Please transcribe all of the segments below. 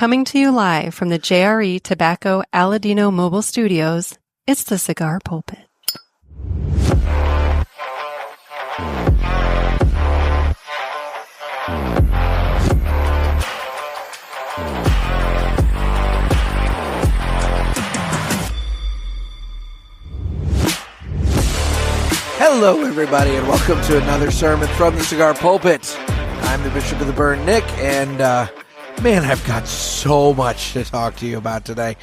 Coming to you live from the JRE Tobacco Aladino Mobile Studios, it's the Cigar Pulpit. Hello, everybody, and welcome to another sermon from the Cigar Pulpit. I'm the Bishop of the Burn, Nick, and man, I've got so much to talk to you about today.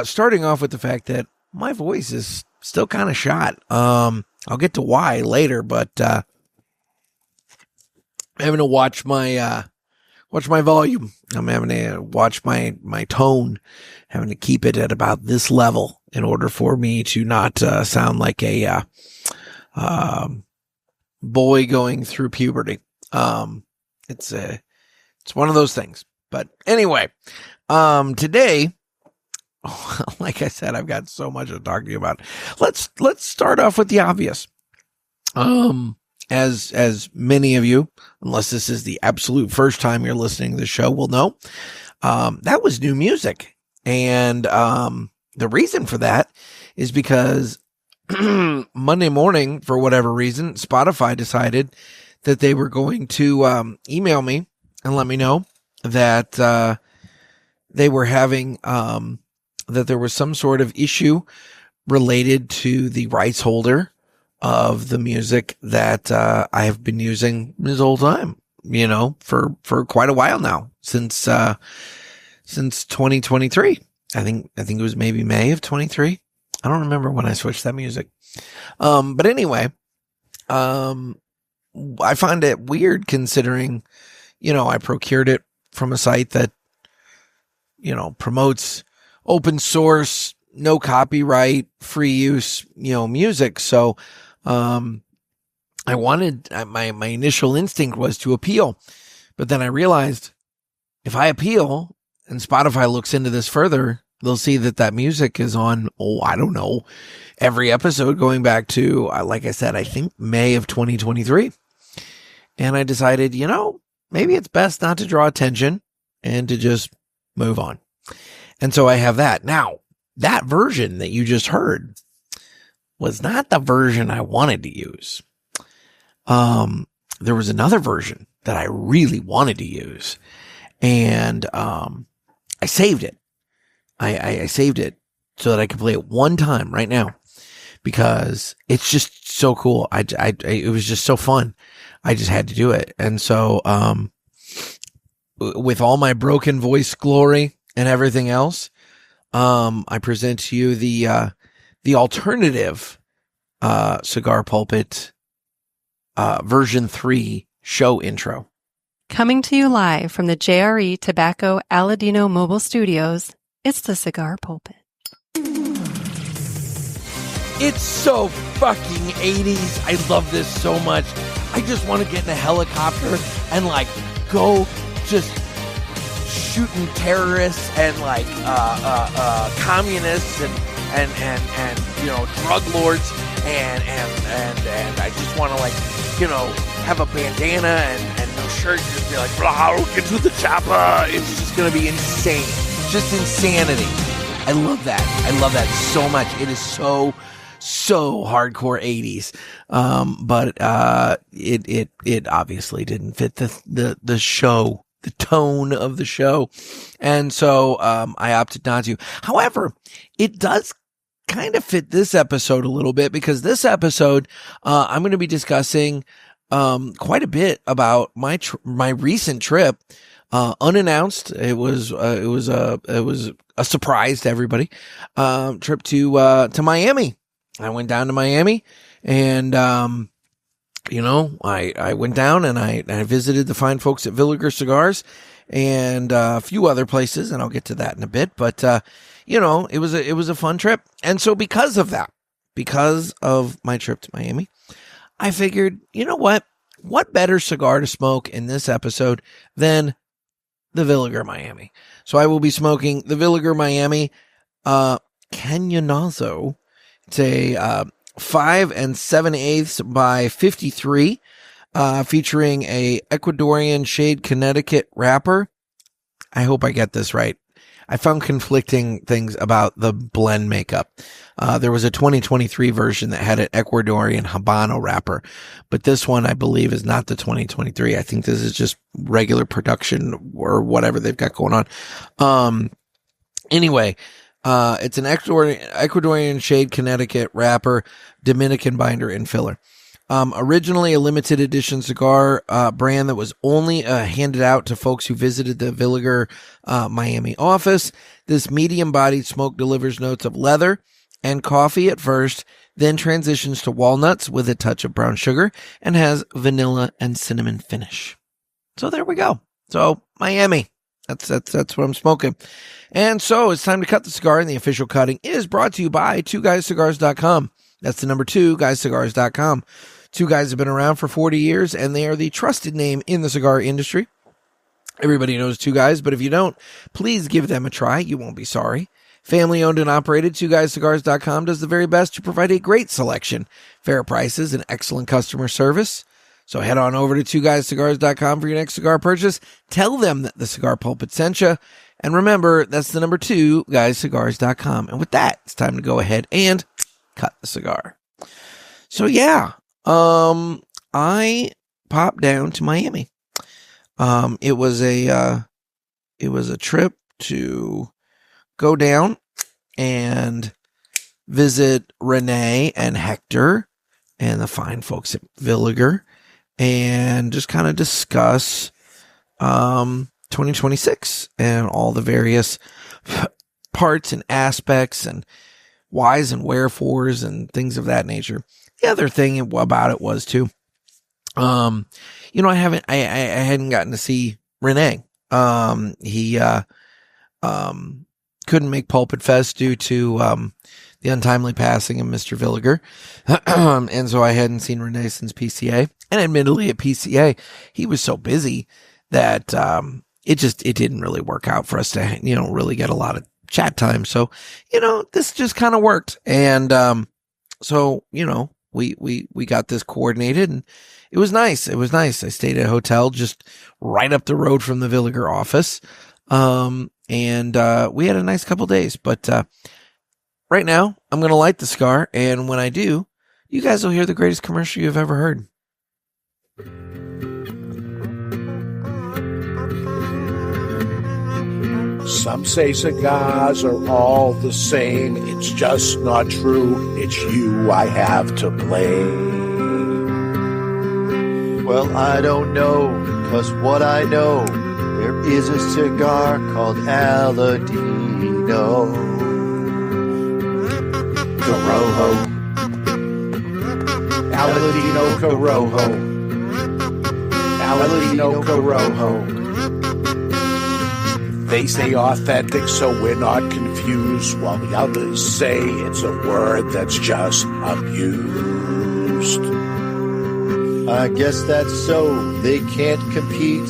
Starting off with the fact that my voice is still kind of shot. I'll get to why later, but I'm having to watch my volume. I'm having to watch my tone, having to keep it at about this level in order for me to not sound like a boy going through puberty. It's one of those things. But anyway, today, like I said, I've got so much to talk to you about. Let's start off with the obvious. As many of you, unless this is the absolute first time you're listening to the show, will know, that was new music. And the reason for that is because Monday morning, for whatever reason, Spotify decided that they were going to email me and let me know that they were having that there was some sort of issue related to the rights holder of the music that I have been using this whole time, for quite a while now, since 2023. I think it was maybe May of 23. I don't remember when I switched that music. But anyway, I find it weird considering, I procured it from a site that, promotes open source, no copyright, free use, music. So, I wanted, my initial instinct was to appeal, but then I realized if I appeal and Spotify looks into this further, they'll see that music is on, I don't know, every episode going back to, like I said, I think May of 2023. And I decided, maybe it's best not to draw attention and to just move on. And so I have that. Now, that version that you just heard was not the version I wanted to use. There was another version that I really wanted to use. And I saved it. I saved it so that I could play it one time right now because it's just so cool. It was just so fun. I just had to do it. And so, with all my broken voice glory and everything else, I present to you the alternative, Cigar Pulpit, version 3 show intro. Coming to you live from the JRE Tobacco Aladino Mobile Studios, it's the Cigar Pulpit. It's so fucking 80s. I love this so much. I just want to get in a helicopter and go just shooting terrorists and communists and drug lords and I just want to have a bandana and no shirt and just be like, blah, get to the chopper. It's just gonna be insane. Just insanity. I love that. I love that so much. It is so hardcore 80s. But it obviously didn't fit the show, the tone of the show. And so, I opted not to. However, it does kind of fit this episode a little bit because this episode, I'm going to be discussing, quite a bit about my recent trip, unannounced. It was a surprise to everybody. Trip to Miami. I went down to Miami and, I went down and I visited the fine folks at Villiger Cigars and a few other places, and I'll get to that in a bit. But, it was a fun trip. And so because of my trip to Miami, I figured, what better cigar to smoke in this episode than the Villiger Miami? So I will be smoking the Villiger Miami, Cañonazo. It's a 5 7/8 by 53, featuring a Ecuadorian shade Connecticut wrapper, I hope I get this right. I found conflicting things about the blend makeup. There was a 2023 version that had an Ecuadorian Habano wrapper, but this one I believe is not the 2023. I think this is just regular production or whatever they've got going on. Anyway, it's an Ecuadorian shade Connecticut wrapper, Dominican binder and filler. Originally a limited edition cigar brand that was only handed out to folks who visited the Villiger Miami office. This medium-bodied smoke delivers notes of leather and coffee at first, then transitions to walnuts with a touch of brown sugar, and has vanilla and cinnamon finish. So there we go. So Miami, that's what I'm smoking. And so it's time to cut the cigar, and the official cutting is brought to you by 2guyscigars.com. That's the number 2guyscigars.com. Two Guys have been around for 40 years, and they are the trusted name in the cigar industry. Everybody knows Two Guys, but if you don't, please give them a try. You won't be sorry. Family owned and operated, 2guyscigars.com does the very best to provide a great selection, fair prices, and excellent customer service. So head on over to 2guyscigars.com for your next cigar purchase. Tell them that the Cigar Pulpit sent you. And remember, that's the number 2guyscigars.com. And with that, it's time to go ahead and cut the cigar. So yeah, I popped down to Miami. It was a trip to go down and visit Renee and Hector and the fine folks at Villiger and just kind of discuss 2026 and all the various parts and aspects and whys and wherefores and things of that nature. The other thing about it was too, I hadn't gotten to see Renee. He couldn't make Pulpit Fest due to the untimely passing of Mr. Villiger. And so I hadn't seen Renee since PCA. And admittedly at PCA, he was so busy that it didn't really work out for us to, really get a lot of chat time. So, this just kind of worked. And so, we got this coordinated, and it was nice. It was nice. I stayed at a hotel just right up the road from the Villiger office. And we had a nice couple days, but right now I'm going to light the cigar. And when I do, you guys will hear the greatest commercial you've ever heard. Some say cigars are all the same. It's just not true. It's you I have to blame. Well, I don't know, 'cause what I know, there is a cigar called Aladino Corojo. Aladino Corojo. Aladino Corojo. They say authentic, so we're not confused, while the others say it's a word that's just abused. I guess that's so. They can't compete.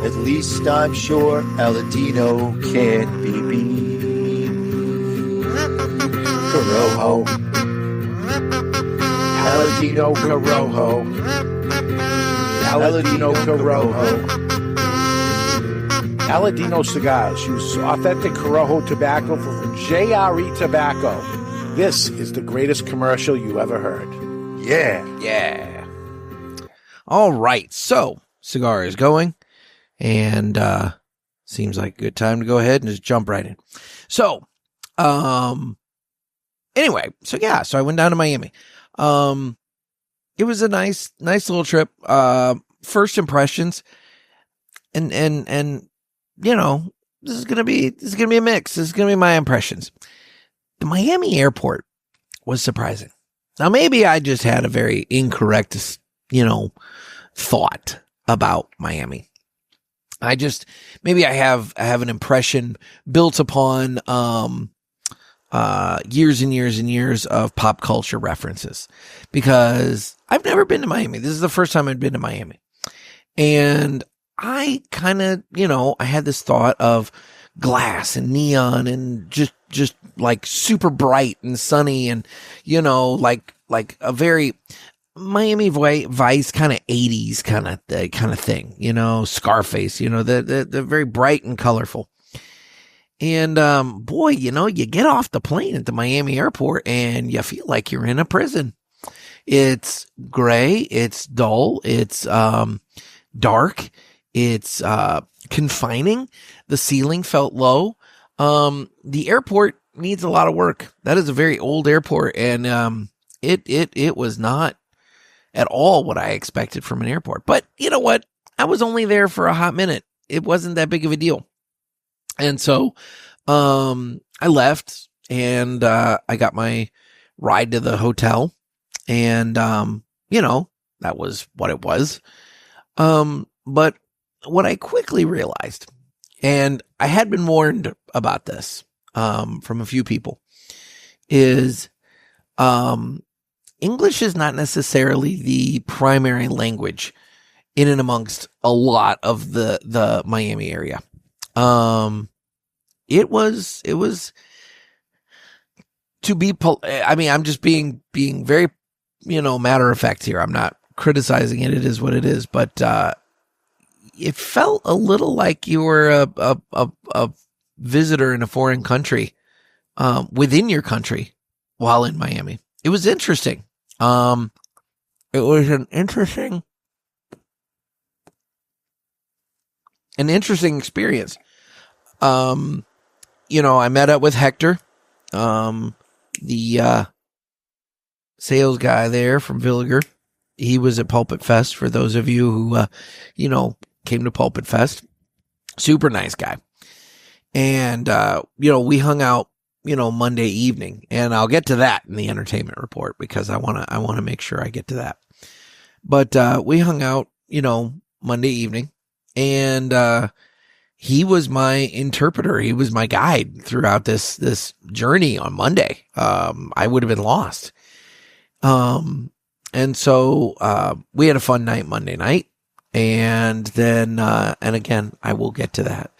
At least I'm sure Aladino can't be beat. Corojo. Aladino Corojo. Aladino Corojo. Aladino Cigars uses authentic Corojo tobacco from JRE Tobacco. This is the greatest commercial you ever heard. Yeah. All right. So, cigar is going, and seems like a good time to go ahead and just jump right in. So, anyway, so I went down to Miami. It was a nice little trip. First impressions, and this is gonna be a mix. This is gonna be my impressions. The Miami airport was surprising. Now maybe I just had a very incorrect, thought about Miami. I have an impression built upon years and years and years of pop culture references, because I've never been to Miami. This is the first time I've been to Miami. And I kind of, I had this thought of glass and neon and just like super bright and sunny and, like a very, Miami Vice kind of 80s kind of thing, you know, Scarface, you know, the very bright and colorful. And boy, you know, you get off the plane at the Miami airport and you feel like you're in a prison. It's gray, it's dull, it's dark, it's confining. The ceiling felt low. The airport needs a lot of work. That is a very old airport, and it was not at all what I expected from an airport. But you know what? I was only there for a hot minute. It wasn't that big of a deal. And so I left, and I got my ride to the hotel, and you know, that was what it was. But what I quickly realized, and I had been warned about this from a few people, is English is not necessarily the primary language in and amongst a lot of the Miami area. It was to be, I mean, I'm just being very, you know, matter of fact here. I'm not criticizing it. It is what it is, but it felt a little like you were a visitor in a foreign country, within your country while in Miami. It was interesting. It was an interesting experience. You know, I met up with Hector, the sales guy there from Villiger. He was at Pulpit Fest, for those of you who, you know, came to Pulpit Fest. Super nice guy. And, you know, we hung out, you know, Monday evening, and I'll get to that in the entertainment report because I want to make sure I get to that. But, we hung out, you know, Monday evening, and, he was my interpreter. He was my guide throughout this journey on Monday. I would have been lost. And so, we had a fun night Monday night, and then, and again, I will get to that.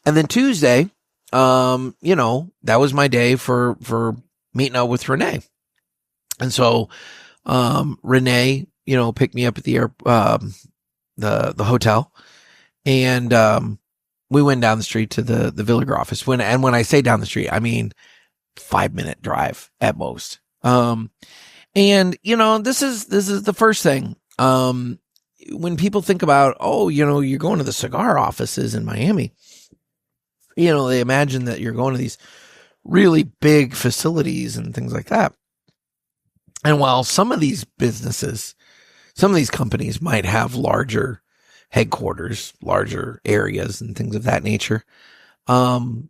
And then Tuesday, you know, that was my day for meeting up with Renee. And so, Renee, you know, picked me up at the the hotel, and, we went down the street to the Villiger office. When I say down the street, I mean 5-minute drive at most. And you know, this is the first thing. When people think about, oh, you know, you're going to the cigar offices in Miami, you know, they imagine that you're going to these really big facilities and things like that. And while some of these businesses, some of these companies might have larger headquarters, larger areas and things of that nature, by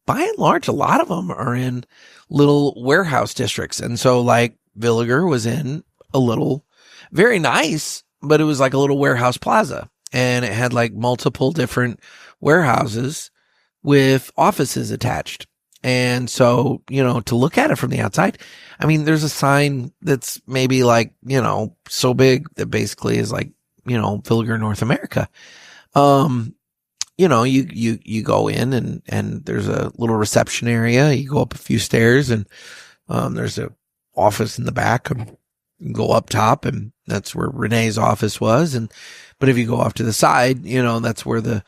and large, a lot of them are in little warehouse districts. And so like Villiger was in a little, very nice, but it was like a little warehouse plaza, and it had like multiple different warehouses with offices attached. And so, you know, to look at it from the outside, I mean, there's a sign that's maybe like, you know, so big that basically is like, you know, Villiger North America. You know, you go in and there's a little reception area. You go up a few stairs, and, there's a office in the back, and you go up top, and that's where Renee's office was. But if you go off to the side, you know, that's where the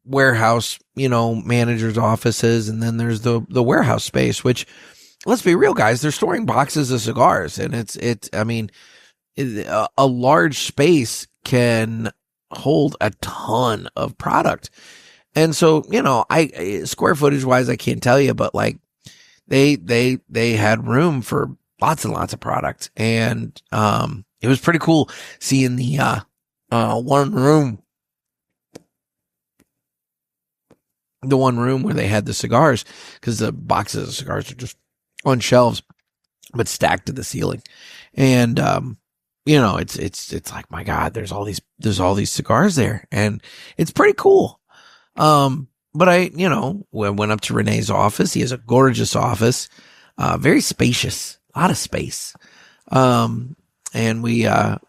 warehouse, you know, manager's office is. And then there's the warehouse space, which, let's be real, guys, they're storing boxes of cigars, and I mean, a large space can hold a ton of product. And so, you know, square footage wise, I can't tell you, but like they had room for lots and lots of product. And, it was pretty cool seeing the, one room where they had the cigars, because the boxes of cigars are just on shelves, but stacked to the ceiling. And, you know, it's like, my God, there's all these cigars there, and it's pretty cool. But I, you know, went up to Renee's office. He has a gorgeous office, very spacious, a lot of space. And we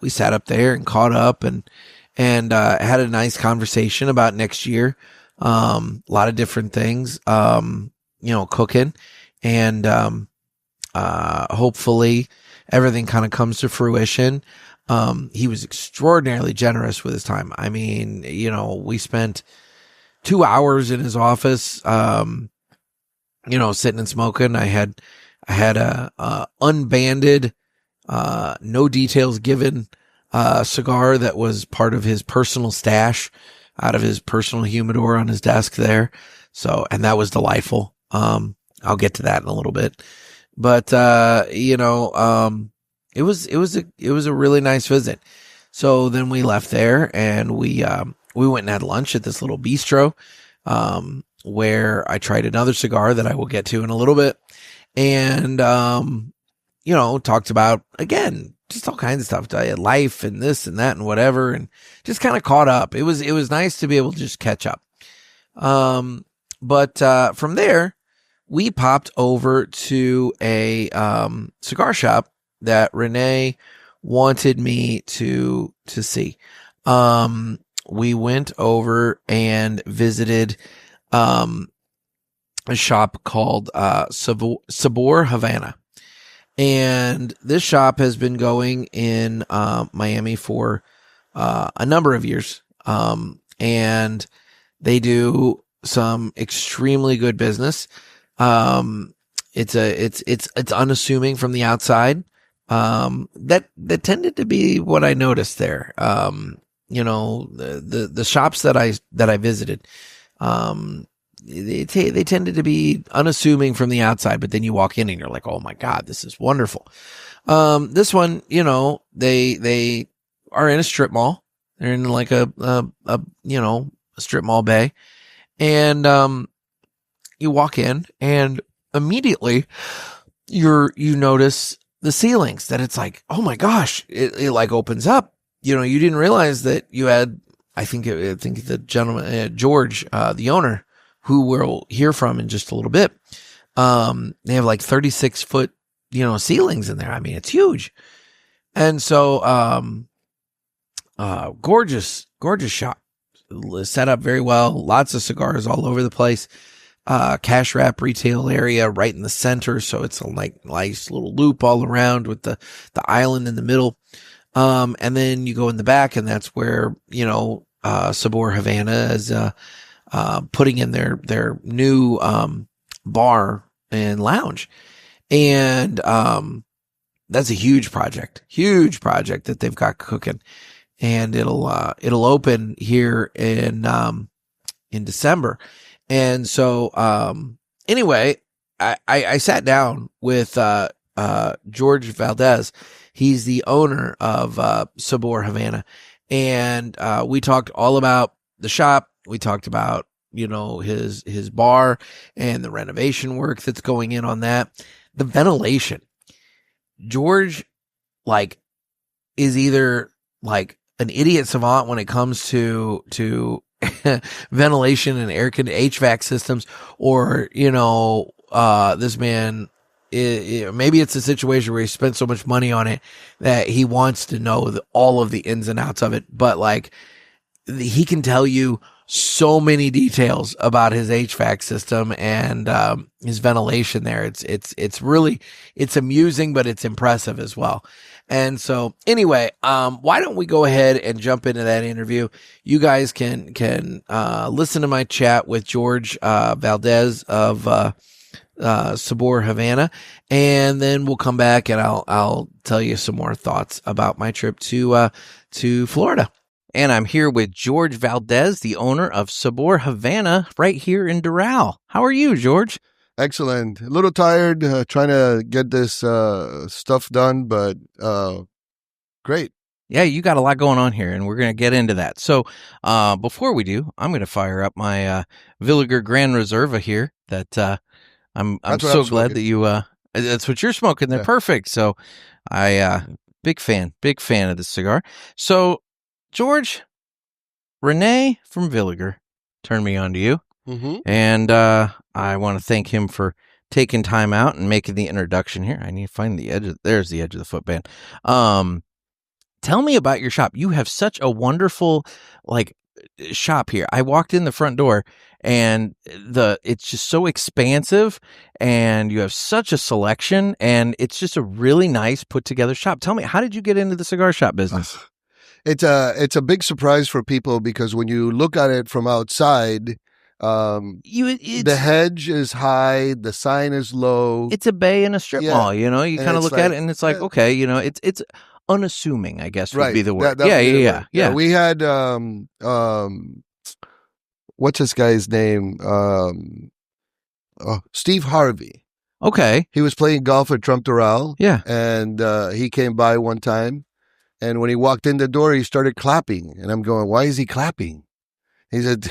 sat up there and caught up and had a nice conversation about next year. A lot of different things, you know, cooking, and, hopefully everything kind of comes to fruition. He was extraordinarily generous with his time. I mean, we spent 2 hours in his office, sitting and smoking. I had a unbanded, no details given, cigar that was part of his personal stash out of his personal humidor on his desk there. So, and that was delightful. I'll get to that in a little bit, but, it was a really nice visit. So then we left there and we went and had lunch at this little bistro, where I tried another cigar that I will get to in a little bit. And, talked about, again, just all kinds of stuff, life and this and that and whatever, and just kind of caught up. It was nice to be able to just catch up. But from there, we popped over to a cigar shop that Renee wanted me to see. We went over and visited a shop called Sabor Havana. And this shop has been going in Miami for a number of years. And they do some extremely good business. It's unassuming from the outside. That tended to be what I noticed there. The shops that I visited, they tended to be unassuming from the outside, but then you walk in and you're like, oh my God, this is wonderful. This one, they are in a strip mall. They're in like a strip mall bay. And, you walk in and immediately you notice the ceilings, that it's like, oh my gosh, it like opens up. You didn't realize that you had, I think the gentleman, George, the owner, who we'll hear from in just a little bit. They have like 36-foot, ceilings in there. I mean, it's huge. And so, gorgeous shop, set up very well. Lots of cigars all over the place. Cash wrap retail area right in the center. So it's a nice little loop all around with the island in the middle. And then you go in the back, and that's where, Sabor Havana is, putting in their new, bar and lounge. And, that's a huge project that they've got cooking, and it'll open here in December. And so, anyway, I sat down with, George Valdez. He's the owner of, Sabor Havana. And, we talked all about the shop. We talked about, his bar and the renovation work that's going in on that. The ventilation. George, is either an idiot savant when it comes to ventilation and HVAC systems, or, this man, maybe it's a situation where he spent so much money on it that he wants to know all of the ins and outs of it. But he can tell you so many details about his HVAC system and his ventilation there. It's really, it's amusing, but it's impressive as well. And so anyway, why don't we go ahead and jump into that interview? You guys can listen to my chat with George Valdez of Sabor Havana, and then we'll come back and I'll tell you some more thoughts about my trip to Florida. And I'm here with George Valdez, the owner of Sabor Havana, right here in Doral. How are you, George? Excellent. A little tired, trying to get this stuff done, but great. Yeah, you got a lot going on here, and we're going to get into that. So before we do, I'm going to fire up my Villiger Grand Reserva here that I'm so glad that you that's what you're smoking. They're perfect. So I big fan of this cigar. So George, Renee from Villiger turned me on to you. Mm-hmm. And I want to thank him for taking time out and making the introduction here. I need to find the edge. There's the edge of the footband. Tell me about your shop. You have such a wonderful, shop here. I walked in the front door, and it's just so expansive, and you have such a selection, and it's just a really nice put together shop. Tell me, how did you get into the cigar shop business? It's a big surprise for people because when you look at it from outside, the hedge is high, the sign is low. It's a bay in a strip mall, you know. You kind of look at it and it's like, okay, you know, it's unassuming, I guess would be the word. Yeah. We had what's this guy's name? Steve Harvey. Okay. He was playing golf at Trump Doral. Yeah. And he came by one time, and when he walked in the door, he started clapping, and I'm going, why is he clapping? He said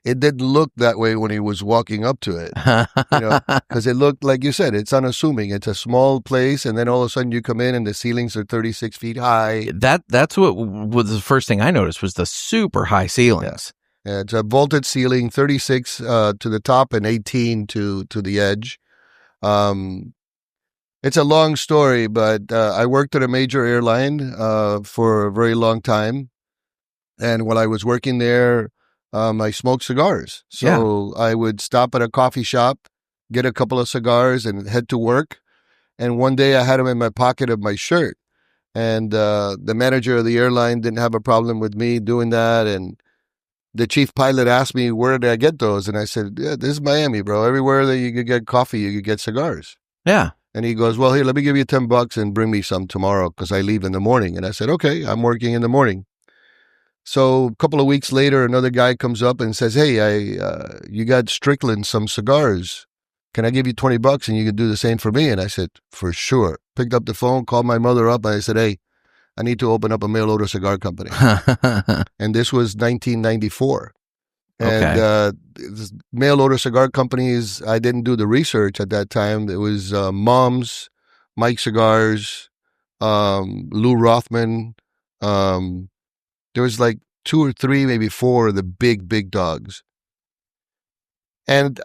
it didn't look that way when he was walking up to it, you know, because it looked, like you said, it's unassuming. It's a small place, and then all of a sudden you come in and the ceilings are 36 feet high. That's what was the first thing I noticed was the super high ceilings. Yeah, it's a vaulted ceiling, 36 to the top and 18 to the edge. It's a long story, but I worked at a major airline for a very long time, and while I was working there, I smoked cigars. So I would stop at a coffee shop, get a couple of cigars, and head to work. And one day I had them in my pocket of my shirt. And the manager of the airline didn't have a problem with me doing that. And the chief pilot asked me, where did I get those? And I said, yeah, this is Miami, bro. Everywhere that you could get coffee, you could get cigars. Yeah. And he goes, well, here, let me give you $10 and bring me some tomorrow because I leave in the morning. And I said, okay, I'm working in the morning. So a couple of weeks later, another guy comes up and says, hey, you got Strickland some cigars. Can I give you $20 and you can do the same for me? And I said, for sure. Picked up the phone, called my mother up, and I said, hey, I need to open up a mail order cigar company. And this was 1994. And mail order cigar companies, I didn't do the research at that time. It was Mom's, Mike Cigars, Lou Rothman. There was like 2 or 3, maybe 4 of the big dogs. And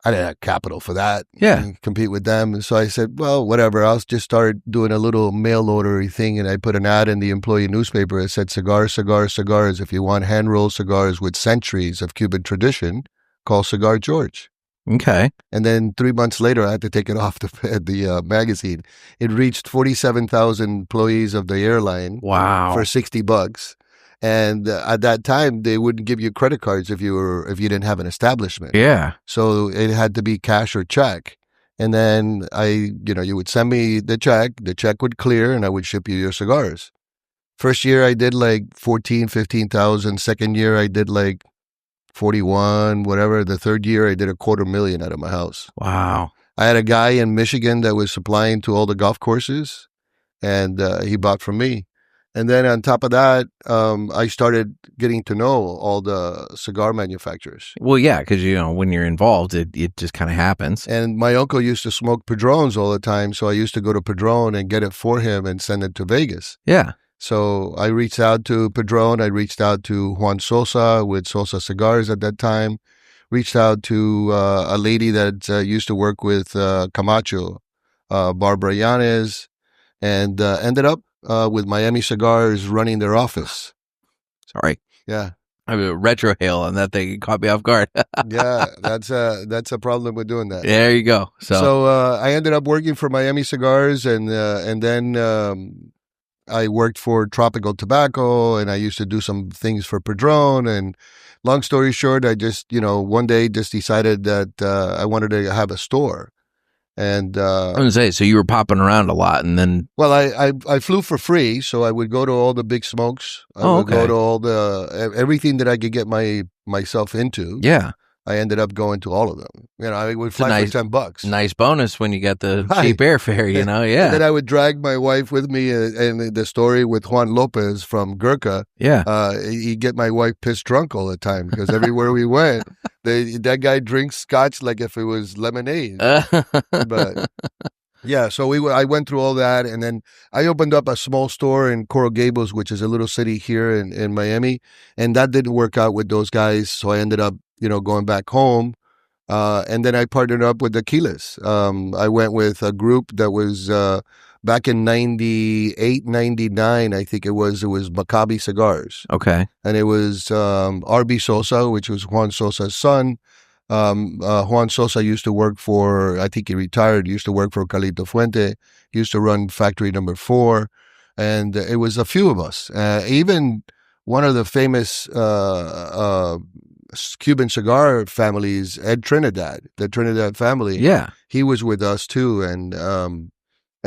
I didn't have capital for that. Yeah. And compete with them. And so I said, well, whatever. I'll just start doing a little mail order thing. And I put an ad in the employee newspaper that said, cigars. If you want hand-rolled cigars with centuries of Cuban tradition, call Cigar George. Okay. And then 3 months later, I had to take it off the magazine. It reached 47,000 employees of the airline. Wow. For $60. And at that time, they wouldn't give you credit cards if you didn't have an establishment. Yeah. So it had to be cash or check. And then you would send me the check would clear, and I would ship you your cigars. First year, I did like 14, 15,000. Second year, I did like 41, whatever. The third year, I did $250,000 out of my house. Wow. I had a guy in Michigan that was supplying to all the golf courses, and he bought from me. And then on top of that, I started getting to know all the cigar manufacturers. Well, yeah, because, when you're involved, it just kind of happens. And my uncle used to smoke Padrones all the time, so I used to go to Padron and get it for him and send it to Vegas. Yeah. So I reached out to Padron. I reached out to Juan Sosa with Sosa Cigars at that time. Reached out to a lady that used to work with Camacho, Barbara Yanez, and ended up with Miami Cigars running their office. Sorry. Yeah. I have a retro hail on that thing. It caught me off guard. Yeah, that's a problem with doing that. There you go. So I ended up working for Miami Cigars, and then I worked for Tropical Tobacco, and I used to do some things for Padron. And long story short, I just one day just decided that I wanted to have a store. And I was going to say, so you were popping around a lot, and then... Well, I flew for free, so I would go to all the big smokes. I would go to all everything that I could get myself into. Yeah. I ended up going to all of them. I would fly for $10. Nice bonus when you get the cheap airfare, yeah. And then I would drag my wife with me, and the story with Juan Lopez from Gurkha. Yeah. He'd get my wife pissed drunk all the time because everywhere we went, that guy drinks scotch like if it was lemonade. But yeah, so I went through all that, and then I opened up a small store in Coral Gables, which is a little city here in Miami, and that didn't work out with those guys, so I ended up going back home, and then I partnered up with the Quiles. I went with a group that was back in 98, 99, I think it was Maccabi Cigars. Okay. And it was R.B. Sosa, which was Juan Sosa's son. Juan Sosa used to work for, I think he retired, used to work for Carlito Fuente, used to run factory number 4. And it was a few of us. Even one of the famous Cuban cigar families, Ed Trinidad, the Trinidad family. Yeah. He was with us too. And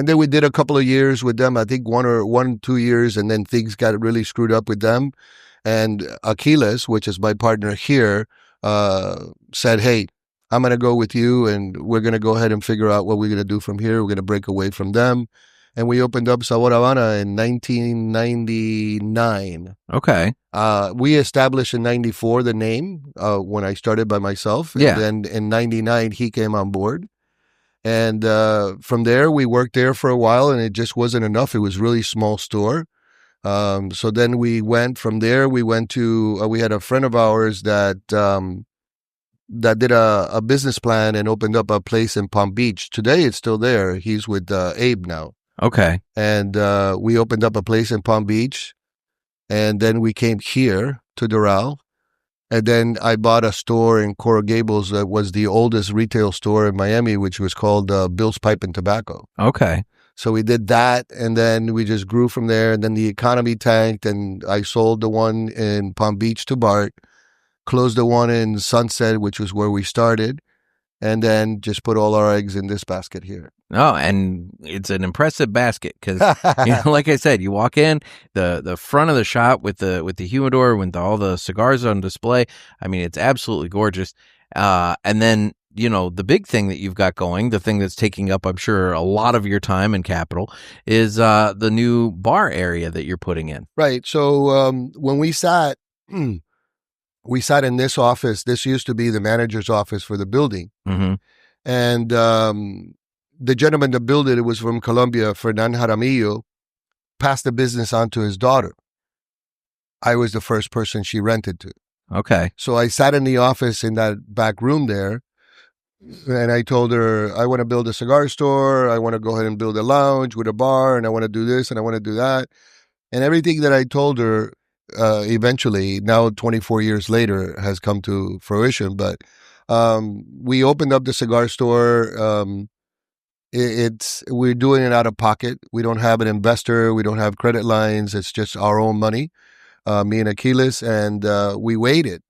then we did a couple of years with them, I think 2 years, and then things got really screwed up with them. And Achilles, which is my partner here, said, hey, I'm going to go with you, and we're going to go ahead and figure out what we're going to do from here. We're going to break away from them. And we opened up Sabor Havana in 1999. Okay. We established in 94 the name when I started by myself. Yeah. And then in 99, he came on board. And from there, we worked there for a while, and it just wasn't enough. It was a really small store. So then we went from there. We went to, we had a friend of ours that did a business plan and opened up a place in Palm Beach. Today, it's still there. He's with Abe now. Okay. And we opened up a place in Palm Beach. And then we came here to Doral. And then I bought a store in Coral Gables that was the oldest retail store in Miami, which was called Bill's Pipe and Tobacco. Okay. So we did that, and then we just grew from there. And then the economy tanked, and I sold the one in Palm Beach to Bart, closed the one in Sunset, which was where we started, and then just put all our eggs in this basket here. Oh, and it's an impressive basket because, like I said, you walk in the front of the shop with the humidor with all the cigars on display. I mean, it's absolutely gorgeous. And then, the big thing that you've got going, the thing that's taking up, I'm sure, a lot of your time and capital is the new bar area that you're putting in. Right. So when we sat in this office. This used to be the manager's office for the building. Mm-hmm. And the gentleman that built it was from Colombia, Fernan Jaramillo, passed the business on to his daughter. I was the first person she rented to. Okay. So I sat in the office in that back room there, and I told her, I want to build a cigar store. I want to go ahead and build a lounge with a bar, and I want to do this, and I want to do that. And everything that I told her, eventually, now 24 years later, has come to fruition. But we opened up the cigar store. We're doing it out of pocket. We don't have an investor. We don't have credit lines. It's just our own money, me and Achilles, and we waited.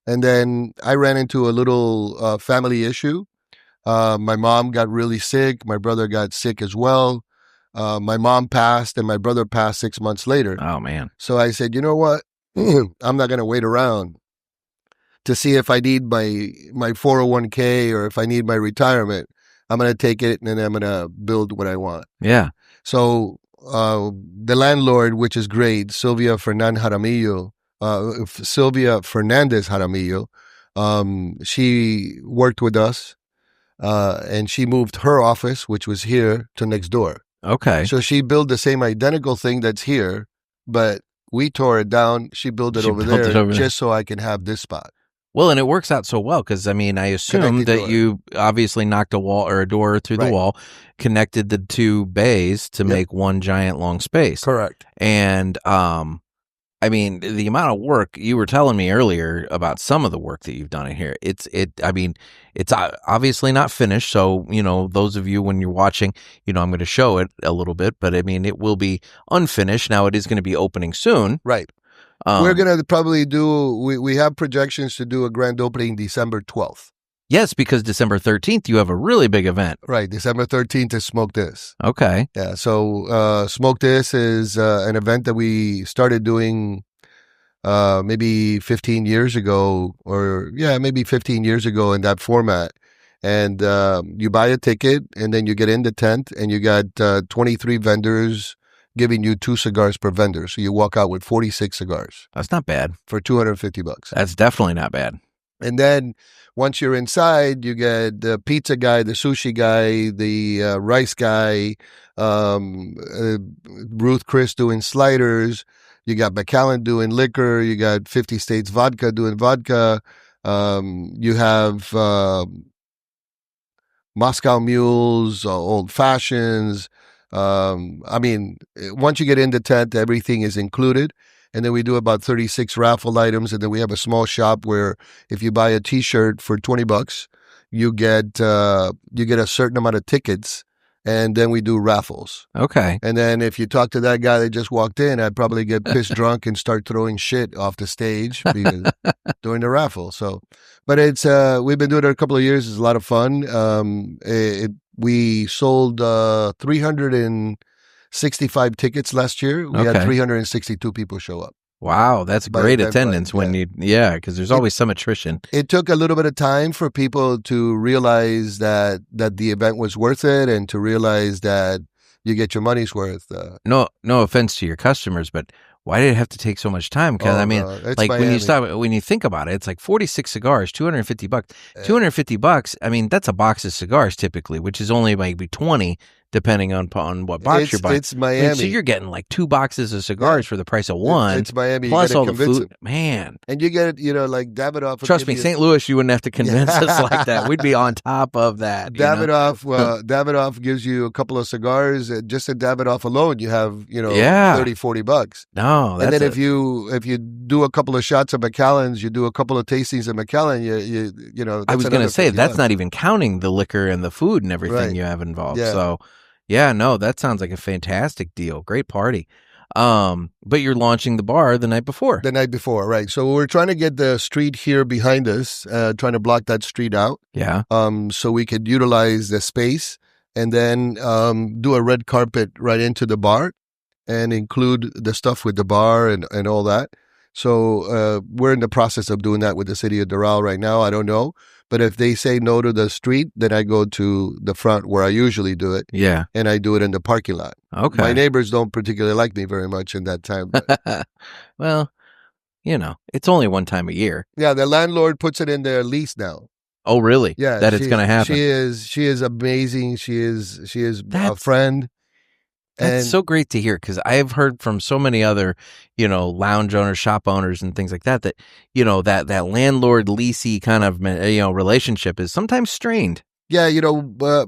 And then I ran into a little family issue. My mom got really sick. My brother got sick as well. My mom passed, and my brother passed 6 months later. Oh, man. So I said, you know what? I'm not going to wait around to see if I need my 401k or if I need my retirement. I'm going to take it, and then I'm going to build what I want. Yeah. So the landlord, which is great, Sylvia Fernandez Jaramillo, she worked with us, and she moved her office, which was here, to next door. Okay. So she built the same identical thing that's here, but we tore it down. She built it over there just so I can have this spot. Well, and it works out so well because, I mean, I assume that you obviously knocked a wall or a door through the wall, connected the two bays to make one giant long space. Correct. And, I mean, the amount of work you were telling me earlier about some of the work that you've done in here, it's obviously not finished. So, those of you, when you're watching, I'm going to show it a little bit, but I mean, it will be unfinished. Now it is going to be opening soon. Right. We're going to probably we have projections to do a grand opening December 12th. Yes, because December 13th, you have a really big event. Right. December 13th is Smoke This. Okay. Yeah. So Smoke This is an event that we started doing maybe 15 years ago, maybe 15 years ago in that format. And you buy a ticket, and then you get in the tent, and you got 23 vendors giving you 2 cigars per vendor. So you walk out with 46 cigars. That's not bad. For $250. That's definitely not bad. And then once you're inside, you get the pizza guy, the sushi guy, the rice guy, Ruth Chris doing sliders. You got McAllen doing liquor. You got 50 States Vodka doing vodka. You have Moscow Mules, Old Fashions. I mean, once you get in the tent, everything is included. And then we do about 36 raffle items. And then we have a small shop where if you buy a T-shirt for $20, you get a certain amount of tickets. And then we do raffles. Okay. And then if you talk to that guy that just walked in, I'd probably get pissed drunk and start throwing shit off the stage during the raffle. So, but it's we've been doing it a couple of years. It's a lot of fun. We sold 365 tickets last year. We had 362 people show up. Wow, that's great attendance when because there's always some attrition. It took a little bit of time for people to realize that the event was worth it and to realize that you get your money's worth. No offense to your customers, but why did it have to take so much time? Because like Miami. when you think about it, it's like 46 cigars, $250. $250. I mean, that's a box of cigars typically, which is only maybe 20. Depending on what box you're buying. It's Miami. I mean, so you're getting like 2 boxes of cigars for the price of one. It's Miami. Plus you all the food. Them. Man. And you get it, like Davidoff. Trust me, St. Louis, you wouldn't have to convince us like that. We'd be on top of that. Davidoff gives you a couple of cigars. Just at Davidoff alone, you have, $30-$40. No, and then if you do a couple of shots of Macallan's, you do a couple of tastings of Macallan, you I was going to say, that's not even counting the liquor and the food and everything you have involved. Yeah. So, yeah, no, that sounds like a fantastic deal. Great party. But you're launching the bar the night before. The night before, right. So we're trying to get the street here behind us, trying to block that street out. Yeah. So we could utilize the space and then do a red carpet right into the bar and include the stuff with the bar and all that. So we're in the process of doing that with the city of Doral right now. I don't know. But if they say no to the street, then I go to the front where I usually do it. Yeah. And I do it in the parking lot. Okay. My neighbors don't particularly like me very much in that time. But well, it's only one time a year. yeah, the landlord puts it in their lease now. Oh, really? Yeah. That it's going to happen. She is amazing. She is a friend. That's so great to hear because I've heard from so many other, lounge owners, shop owners, and things like that, that landlord leasey kind of, relationship is sometimes strained. Yeah.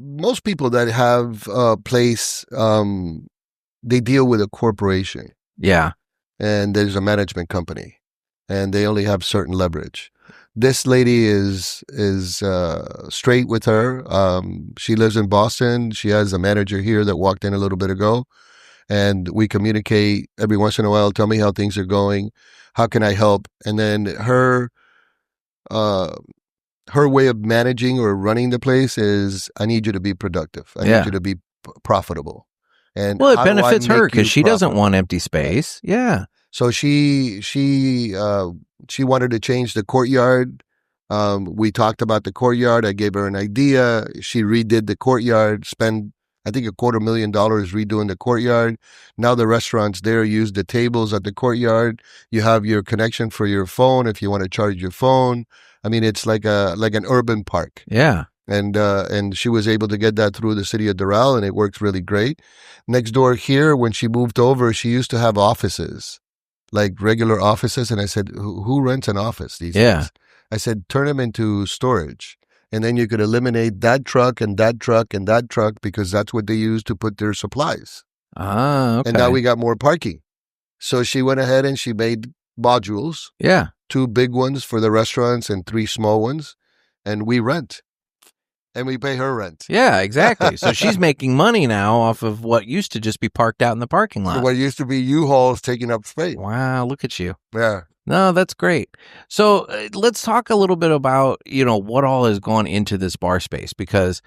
Most people that have a place, they deal with a corporation. Yeah. And there's a management company and they only have certain leverage. This lady is straight with her. She lives in Boston. She has a manager here that walked in a little bit ago, and we communicate every once in a while. Tell me how things are going. How can I help? And then her way of managing or running the place is, I need you to be productive. I need you to be profitable. And it benefits her because she doesn't want empty space. Yeah. So she wanted to change the courtyard. We talked about the courtyard. I gave her an idea. She redid the courtyard, spent, I think, $250,000 redoing the courtyard. Now the restaurants there use the tables at the courtyard. You have your connection for your phone if you want to charge your phone. I mean, it's like an urban park. Yeah. And she was able to get that through the city of Doral, and it works really great. Next door here, when she moved over, she used to have offices. Like regular offices. And I said, who rents an office these days? I said, turn them into storage. And then you could eliminate that truck and that truck and that truck because that's what they use to put their supplies. Ah, okay. And now we got more parking. So she went ahead and she made modules. Yeah. 2 big ones for the restaurants and 3 small ones. And we rent. And we pay her rent. Yeah, exactly. So she's making money now off of what used to just be parked out in the parking lot. What used to be U-Hauls taking up space. Wow, look at you. Yeah. No, that's great. So let's talk a little bit about, what all has gone into this bar space because,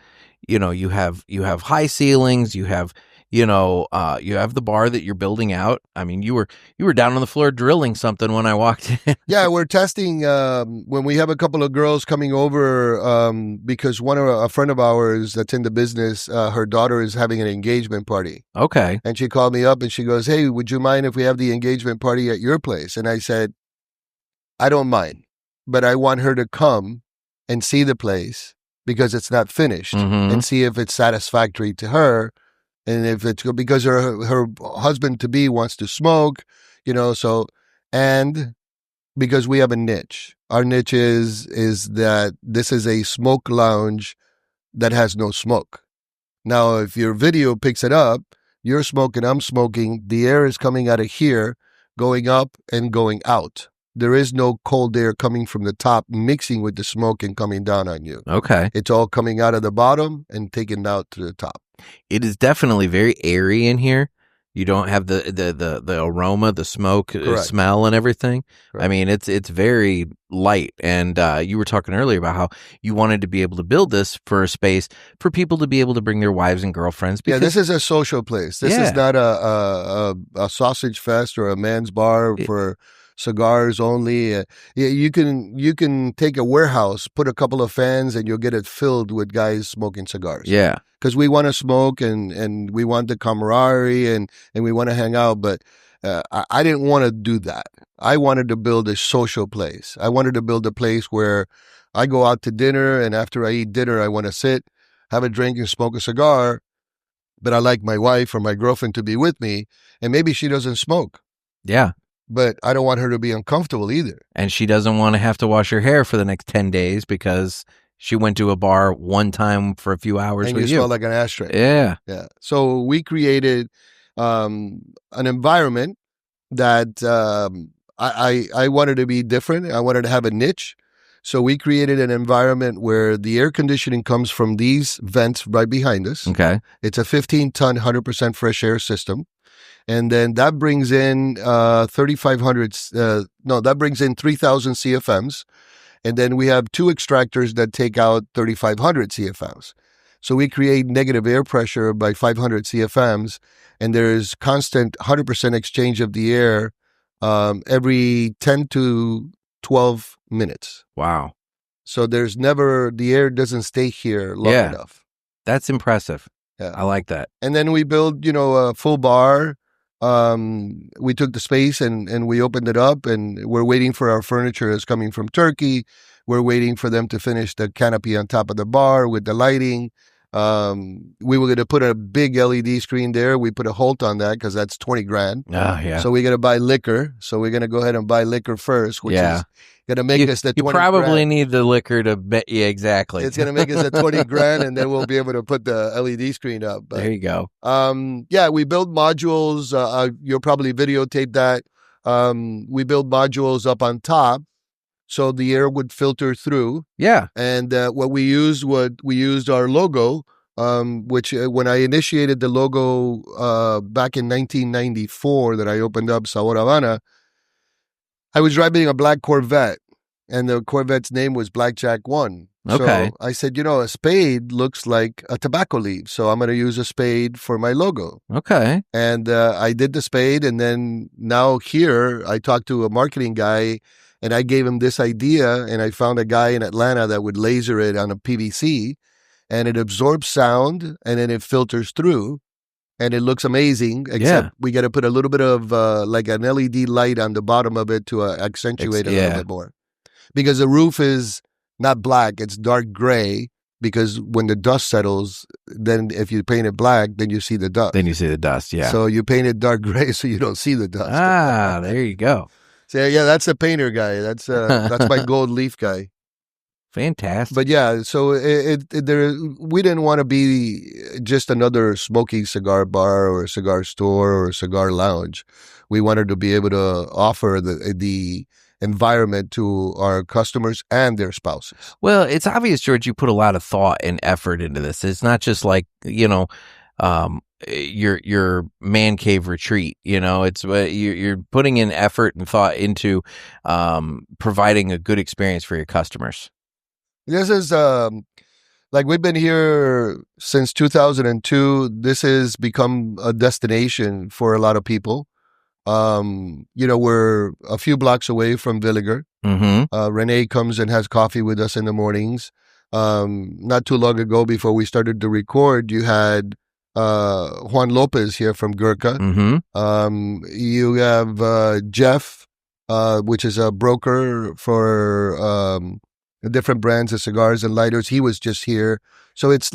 you have high ceilings, you have the bar that you're building out. I mean, you were down on the floor drilling something when I walked in. Yeah, we're testing when we have a couple of girls coming over because a friend of ours that's in the business, her daughter is having an engagement party. Okay. And she called me up and she goes, "Hey, would you mind if we have the engagement party at your place?" And I said, "I don't mind, but I want her to come and see the place because it's not finished and see if it's satisfactory to her. And if it's because her husband-to-be wants to smoke, and because we have a niche. Our niche is that this is a smoke lounge that has no smoke. Now, if your video picks it up, you're smoking, I'm smoking, the air is coming out of here, going up and going out. There is no cold air coming from the top, mixing with the smoke and coming down on you. Okay. It's all coming out of the bottom and taken out to the top. It is definitely very airy in here. You don't have the aroma, the smoke, smell, and everything. Correct. I mean, it's very light. And you were talking earlier about how you wanted to be able to build this for a space for people to be able to bring their wives and girlfriends. Yeah, this is a social place. This is not a sausage fest or a man's bar for cigars only. You can take a warehouse, put a couple of fans, and you'll get it filled with guys smoking cigars. Yeah. Because we want to smoke and we want the camaraderie and we want to hang out. But I didn't want to do that. I wanted to build a social place. I wanted to build a place where I go out to dinner, and after I eat dinner, I want to sit, have a drink, and smoke a cigar. But I like my wife or my girlfriend to be with me, and maybe she doesn't smoke. Yeah. But I don't want her to be uncomfortable either. And she doesn't want to have to wash her hair for the next 10 days because she went to a bar one time for a few hours and with you smell like an ashtray. Yeah. Yeah. So we created an environment that I wanted to be different. I wanted to have a niche. So we created an environment where the air conditioning comes from these vents right behind us. Okay. It's a 15-ton, 100% fresh air system. And then that brings in 3,500, that brings in 3,000 CFMs. And then we have two extractors that take out 3,500 CFMs. So we create negative air pressure by 500 CFMs. And there's constant 100% exchange of the air every 10 to 12 minutes. Wow. So there's never, the air doesn't stay here long enough. That's impressive. Yeah. I like that. And then we build, a full bar. We took the space and we opened it up, and we're waiting for our furniture that's coming from Turkey. We're waiting for them to finish the canopy on top of the bar with the lighting. We were going to put a big LED screen there. We put a halt on that because that's $20,000. Oh, yeah. So we're going to buy liquor. So we're going to go ahead and buy liquor first, which is going to make us the $20,000. You probably need the liquor to bet. Yeah, exactly. It's going to make us the $20,000, and then we'll be able to put the LED screen up. But, there you go. We build modules. You'll probably videotape that. We build modules up on top, so the air would filter through. Yeah. And what we used our logo, which when I initiated the logo back in 1994 that I opened up Sabor Havana, I was driving a black Corvette, and the Corvette's name was Blackjack 1. Okay. So I said, a spade looks like a tobacco leaf, so I'm going to use a spade for my logo. Okay. And I did the spade, and then now here I talked to a marketing guy, and I gave him this idea, and I found a guy in Atlanta that would laser it on a PVC, and it absorbs sound, and then it filters through, and it looks amazing, except we got to put a little bit of like an LED light on the bottom of it to accentuate it a little bit more. Because the roof is not black, it's dark gray, because when the dust settles, then if you paint it black, then you see the dust. Then you see the dust, yeah. So you paint it dark gray so you don't see the dust. Ah, there you go. So yeah, that's the painter guy. That's my gold leaf guy. Fantastic. But yeah, so we didn't want to be just another smoking cigar bar or a cigar store or a cigar lounge. We wanted to be able to offer the environment to our customers and their spouses. Well, it's obvious, George, you put a lot of thought and effort into this. It's not just like, your man cave retreat, it's you're putting in effort and thought into providing a good experience for your customers. This is we've been here since 2002. This has become a destination for a lot of people. We're a few blocks away from Villiger. Mm-hmm. Renee comes and has coffee with us in the mornings. Not too long ago, before we started to record, you had Juan Lopez here from Gurkha. Mm-hmm. You have Jeff, which is a broker for different brands of cigars and lighters. He was just here. So it's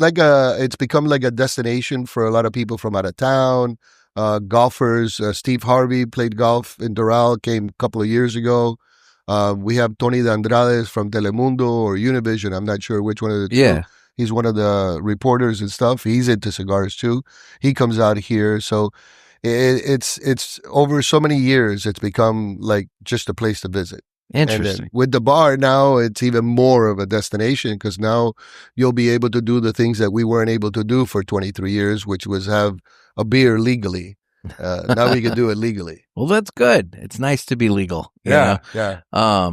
become like a destination for a lot of people from out of town. Golfers. Steve Harvey played golf in Doral, came a couple of years ago. We have Tony de Andrade from Telemundo or Univision. I'm not sure which one of the two. He's one of the reporters and stuff. He's into cigars too. He comes out here. So it's over so many years, it's become like just a place to visit. Interesting. And then with the bar now, it's even more of a destination because now you'll be able to do the things that we weren't able to do for 23 years, which was have a beer legally. Now we can do it legally. Well, that's good. It's nice to be legal. you know? Yeah.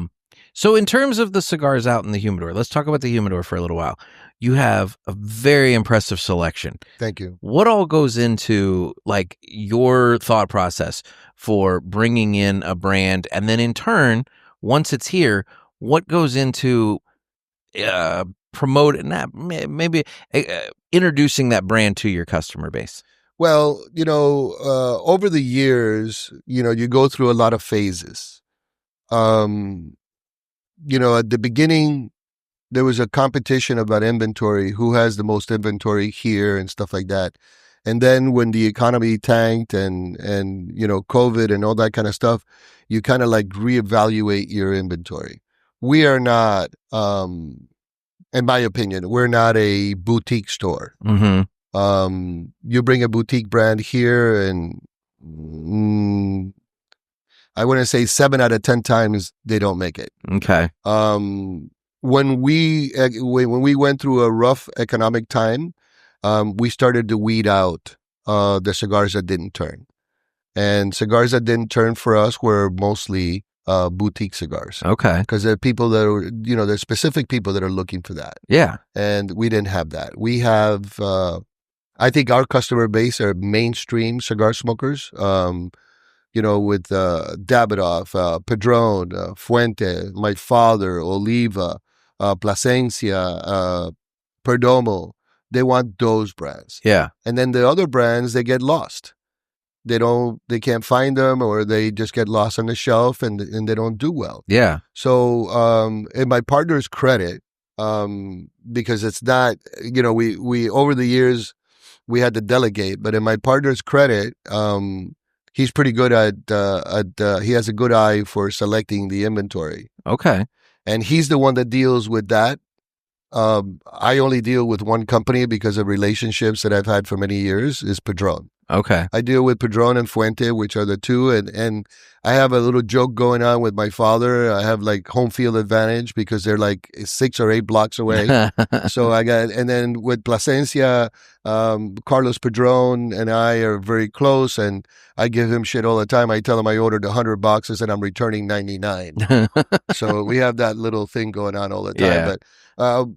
So in terms of the cigars out in the humidor, let's talk about the humidor for a little while. You have a very impressive selection. Thank you. What all goes into like your thought process for bringing in a brand, and then in turn, once it's here, what goes into promoting that, maybe introducing that brand to your customer base? Well, over the years, you go through a lot of phases. At the beginning, there was a competition about inventory, who has the most inventory here and stuff like that. And then when the economy tanked and COVID and all that kind of stuff, you kind of like reevaluate your inventory. We are not, in my opinion, we're not a boutique store. Mm-hmm. You bring a boutique brand here and I wouldn't say 7 out of 10 times they don't make it. Okay. When we went through a rough economic time, we started to weed out the cigars that didn't turn. And cigars that didn't turn for us were mostly boutique cigars. Okay. Because there are people that are, there's specific people that are looking for that. Yeah. And we didn't have that. We have, I think our customer base are mainstream cigar smokers, with Davidoff, Padron, Fuente, my father, Oliva, Plasencia, Perdomo. They want those brands. Yeah. And then the other brands, they get lost. They can't find them, or they just get lost on the shelf and they don't do well. Yeah. So, in my partner's credit, because it's not, we over the years, we had to delegate, but in my partner's credit, he's pretty good he has a good eye for selecting the inventory. Okay. And he's the one that deals with that. I only deal with one company because of relationships that I've had for many years, is Padron. Okay. I deal with Padron and Fuente, which are the two. And I have a little joke going on with my father. I have like home field advantage because they're like 6 or 8 blocks away. So and then with Plasencia, Carlos Padron and I are very close, and I give him shit all the time. I tell him I ordered 100 boxes and I'm returning 99. So we have that little thing going on all the time. Yeah. But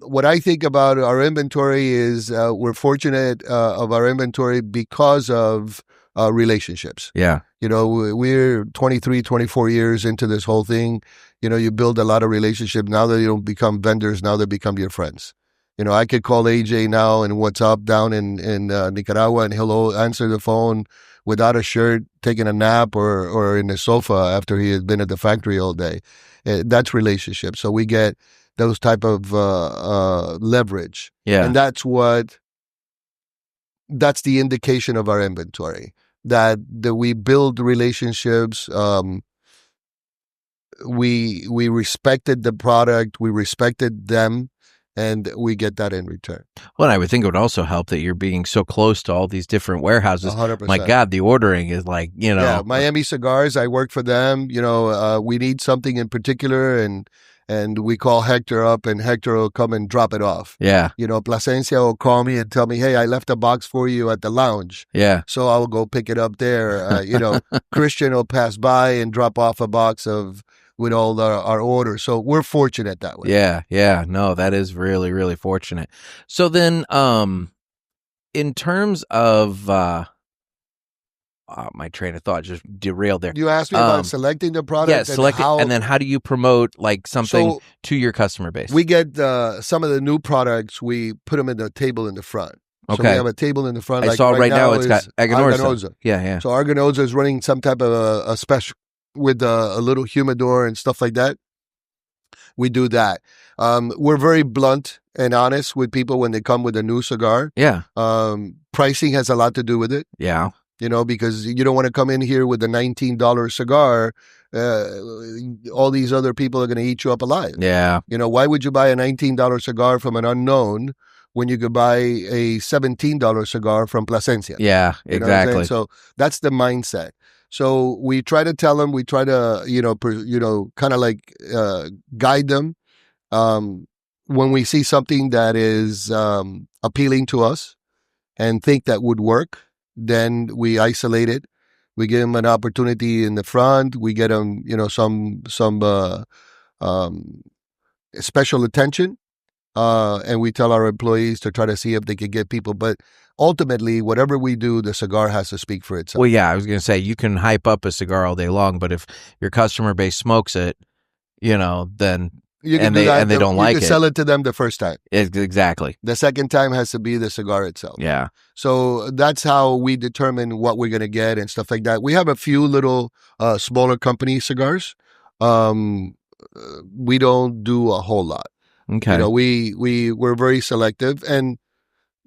what I think about our inventory is we're fortunate of our inventory because of relationships. Yeah. We're 23, 24 years into this whole thing. You build a lot of relationships. Now they don't become vendors. Now they become your friends. I could call AJ now and what's up down in Nicaragua, and he'll answer the phone without a shirt, taking a nap or in the sofa after he has been at the factory all day. That's relationship. So we get those type of leverage. Yeah. And that's the indication of our inventory, that we build relationships. We respected the product, we respected them, and we get that in return. Well, I would think it would also help that you're being so close to all these different warehouses. 100%. My God, the ordering is like, Yeah, Miami Cigars, I work for them. We need something in particular, and we call Hector up, and Hector will come and drop it off. Yeah. Plasencia will call me and tell me, hey, I left a box for you at the lounge. Yeah. So I will go pick it up there. Christian will pass by and drop off a box with all our orders. So we're fortunate that way. Yeah. Yeah. No, that is really, really fortunate. So then, in terms of, my train of thought just derailed there. You asked me about selecting the product. Yeah, selecting, and then how do you promote like something to your customer base? We get some of the new products. We put them in the table in the front. Okay. So we have a table in the front. I saw right now it's got Aganorsa. Yeah. So Aganorsa is running some type of a special with a little humidor and stuff like that. We do that. We're very blunt and honest with people when they come with a new cigar. Yeah. Pricing has a lot to do with it. Yeah. Because you don't want to come in here with a $19 cigar. All these other people are going to eat you up alive. Yeah. Why would you buy a $19 cigar from an unknown when you could buy a $17 cigar from Plasencia. Yeah, You know what I'm saying? exactly. So that's the mindset. So we try to tell them, we try to, kind of like guide them. When we see something that is appealing to us and think that would work, then we isolate it. We give them an opportunity in the front. We get them, some special attention. And we tell our employees to try to see if they can get people. But ultimately, whatever we do, the cigar has to speak for itself. Well, yeah, I was going to say, you can hype up a cigar all day long, but if your customer base smokes it, then You can and do they that. and they don't like You can it. sell it to them the first time. Exactly. The second time has to be the cigar itself. Yeah. So that's how we determine what we're going to get and stuff like that. We have a few little smaller company cigars. We don't do a whole lot. Okay. We're very selective, and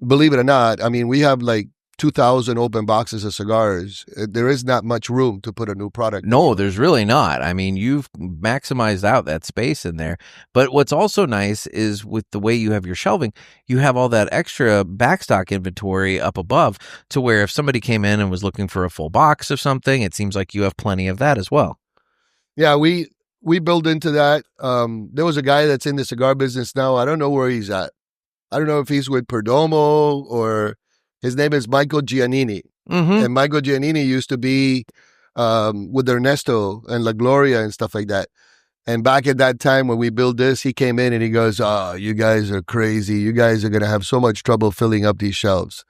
believe it or not, I mean, we have like 2,000 open boxes of cigars. There is not much room to put a new product. No, there's really not. I mean, you've maximized out that space in there. But what's also nice is with the way you have your shelving, you have all that extra backstock inventory up above to where if somebody came in and was looking for a full box of something, it seems like you have plenty of that as well. Yeah, we build into that. There was a guy that's in the cigar business now. I don't know where he's at. I don't know if he's with Perdomo or his name is Michael Giannini. Mm-hmm. And Michael Giannini used to be with Ernesto and La Gloria and stuff like that. And back at that time when we built this, he came in and he goes, "Oh, you guys are crazy. You guys are going to have so much trouble filling up these shelves."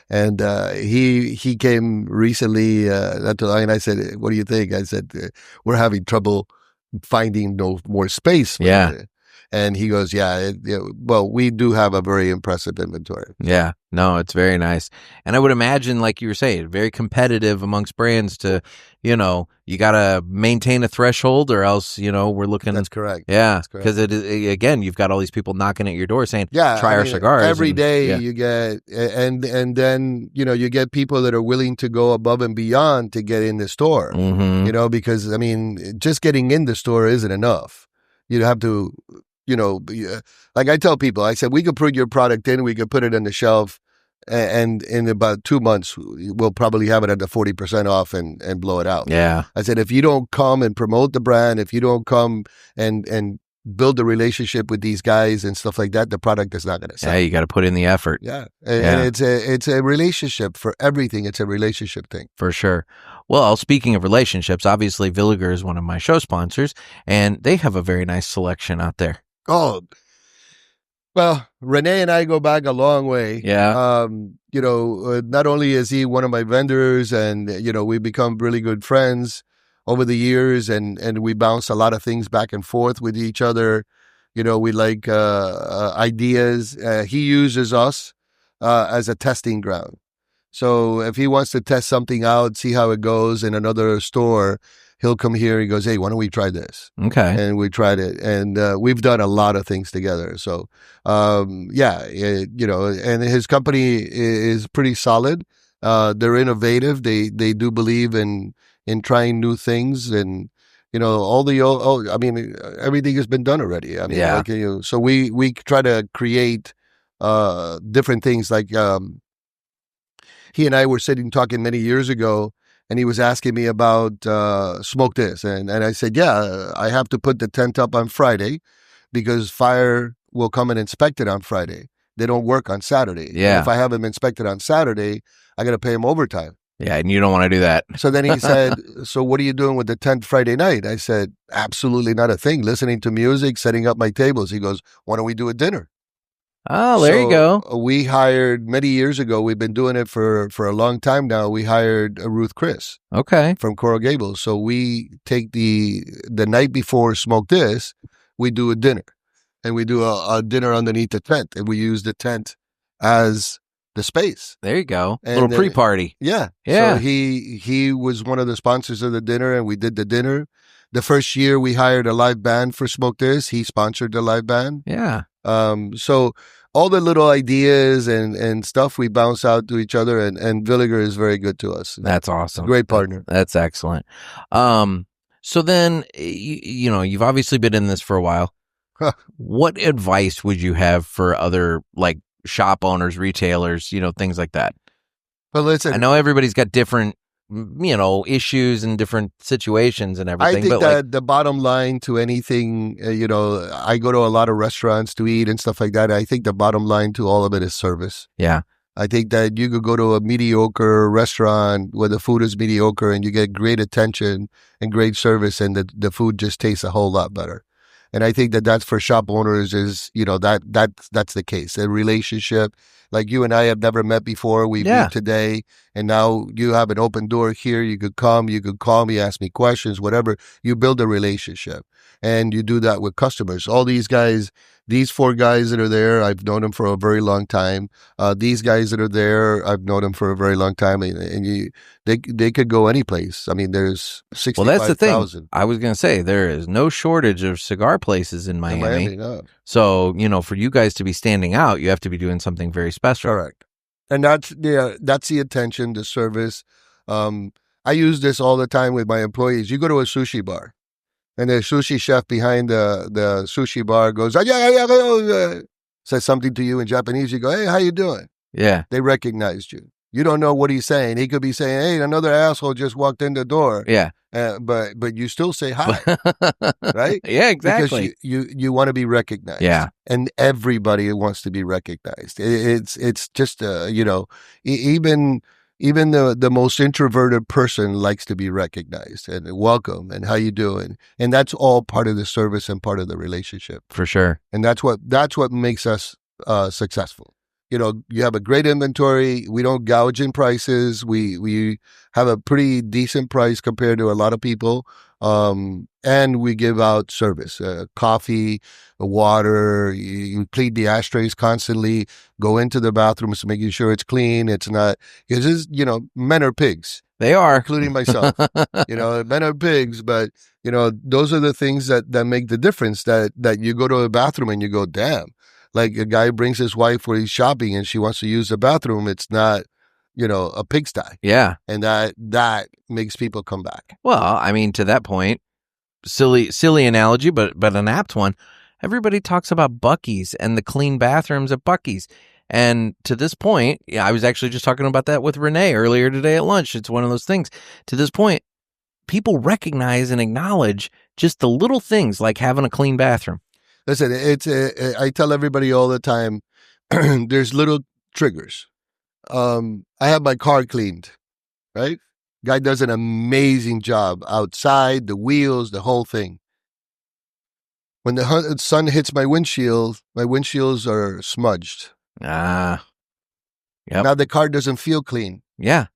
And he came recently, and I said, "What do you think?" I said, "We're having trouble finding no more space." Yeah. And he goes, well, we do have a very impressive inventory. Yeah, no, it's very nice. And I would imagine, like you were saying, very competitive amongst brands to, you got to maintain a threshold or else, we're looking. That's correct. Yeah, because again, you've got all these people knocking at your door saying, try our cigars. Every day you get, and then, you get people that are willing to go above and beyond to get in the store, Mm-hmm. because, I mean, just getting in the store isn't enough. You have to, like I tell people, I said, we could put your product in, we could put it on the shelf, and in about 2 months, we'll probably have it at the 40% off and blow it out. Yeah. I said, if you don't come and promote the brand, if you don't come and build a relationship with these guys and stuff like that, the product is not going to sell. Yeah, you got to put in the effort. Yeah. And it's a relationship for everything. It's a relationship thing. For sure. Well, speaking of relationships, obviously Villiger is one of my show sponsors, and they have a very nice selection out there. Oh, well, Renee and I go back a long way. Yeah. Not only is he one of my vendors, and we become really good friends over the years, and we bounce a lot of things back and forth with each other. We like ideas. He uses us as a testing ground. So if he wants to test something out, see how it goes in another store, he'll come here. He goes, "Hey, why don't we try this?" Okay. And we tried it, and we've done a lot of things together. So, and his company is pretty solid. They're innovative. They do believe in trying new things, and everything has been done already. I mean, so we try to create different things. Like he and I were sitting talking many years ago, and he was asking me about Smoke This. And I said, I have to put the tent up on Friday because fire will come and inspect it on Friday. They don't work on Saturday. Yeah. And if I have them inspected on Saturday, I got to pay them overtime. Yeah, and you don't want to do that. So then he said, "So what are you doing with the tent Friday night?" I said, "Absolutely not a thing. Listening to music, setting up my tables." He goes, "Why don't we do a dinner?" Oh, there you go. We hired many years ago. We've been doing it for a long time now. We hired Ruth Chris from Coral Gables. So we take the night before Smoke This, we do a dinner, and we do a dinner underneath the tent, and we use the tent as the space. There you go. And little pre-party. Yeah. Yeah. So he was one of the sponsors of the dinner, and we did the dinner. The first year we hired a live band for Smoke This. He sponsored the live band. Yeah. So all the little ideas and stuff we bounce out to each other, and Villiger is very good to us. That's awesome. Great partner. That's excellent. So then, you've obviously been in this for a while. What advice would you have for other shop owners, retailers, things like that? But listen, I know everybody's got different, issues and different situations and everything. I think but that the bottom line to anything, I go to a lot of restaurants to eat and stuff like that. I think the bottom line to all of it is service. Yeah. I think that you could go to a mediocre restaurant where the food is mediocre and you get great attention and great service, and the food just tastes a whole lot better. And I think that that's for shop owners is, that's the case. A relationship, like you and I have never met before. We meet today, and now you have an open door here. You could come, you could call me, ask me questions, whatever. You build a relationship, and you do that with customers. All these guys, these 4 guys that are there, I've known them for a very long time. These guys that are there, I've known them for a very long time, and they could go any place. I mean, there's 65,000. Well, that's the thing. I was going to say there is no shortage of cigar places in Miami. No. So, for you guys to be standing out, you have to be doing something very special. Correct. And that's the attention, the service. I use this all the time with my employees. You go to a sushi bar, and the sushi chef behind the sushi bar goes, says something to you in Japanese. You go, hey, how you doing? Yeah. They recognized you. You don't know what he's saying. He could be saying, hey, another asshole just walked in the door. Yeah. But you still say hi, right? Yeah, exactly. Because you want to be recognized. Yeah. And everybody wants to be recognized. It's just, even the most introverted person likes to be recognized and welcome and how you doing. And that's all part of the service and part of the relationship. For sure. And that's what makes us successful. You have a great inventory. We don't gouge in prices. We have a pretty decent price compared to a lot of people. And we give out service, coffee, water. You clean the ashtrays constantly. Go into the bathrooms, making sure it's clean. It's not, because men are pigs. They are, including myself. Men are pigs, but those are the things that make the difference. That you go to a bathroom and you go, damn. Like a guy brings his wife where he's shopping and she wants to use the bathroom. It's not, a pigsty. Yeah. And that makes people come back. Well, I mean, to that point, silly analogy, but an apt one. Everybody talks about Buc-ee's and the clean bathrooms at Buc-ee's. And to this point, I was actually just talking about that with Renee earlier today at lunch. It's one of those things. To this point, people recognize and acknowledge just the little things like having a clean bathroom. Listen, I tell everybody all the time, there's little triggers. I have my car cleaned, right? Guy does an amazing job outside, the wheels, the whole thing. When the sun hits my windshields are smudged. Ah. Yep. Now the car doesn't feel clean. Yeah.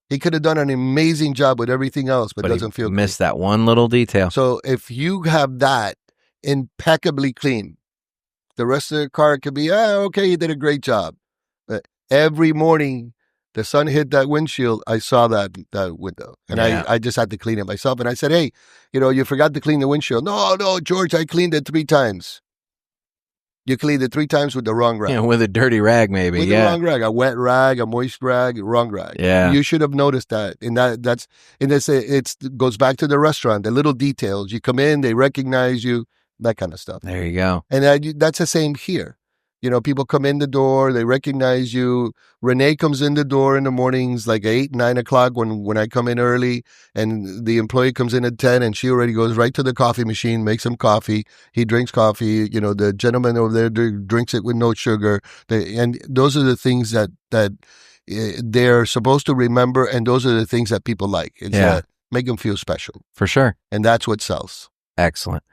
He could have done an amazing job with everything else, but doesn't feel clean. Missed that one little detail. So if you have that impeccably clean, the rest of the car could be, okay, you did a great job. But every morning the sun hit that windshield, I saw that window, and I just had to clean it myself. And I said, hey, you forgot to clean the windshield. No, George, I cleaned it 3 times. You cleaned it 3 times with the wrong rag. With a dirty rag, maybe. With the wrong rag, a wet rag, a moist rag, wrong rag. Yeah. You should have noticed that. And it goes back to the restaurant, the little details. You come in, they recognize you, that kind of stuff. There you go. And that's the same here. People come in the door, they recognize you. Renee comes in the door in the mornings, like 8, 9 o'clock when I come in early, and the employee comes in at 10, and she already goes right to the coffee machine, makes some coffee. He drinks coffee. The gentleman over there drinks it with no sugar. And those are the things that they're supposed to remember, and those are the things that people like. It's that make them feel special. For sure. And that's what sells. Excellent.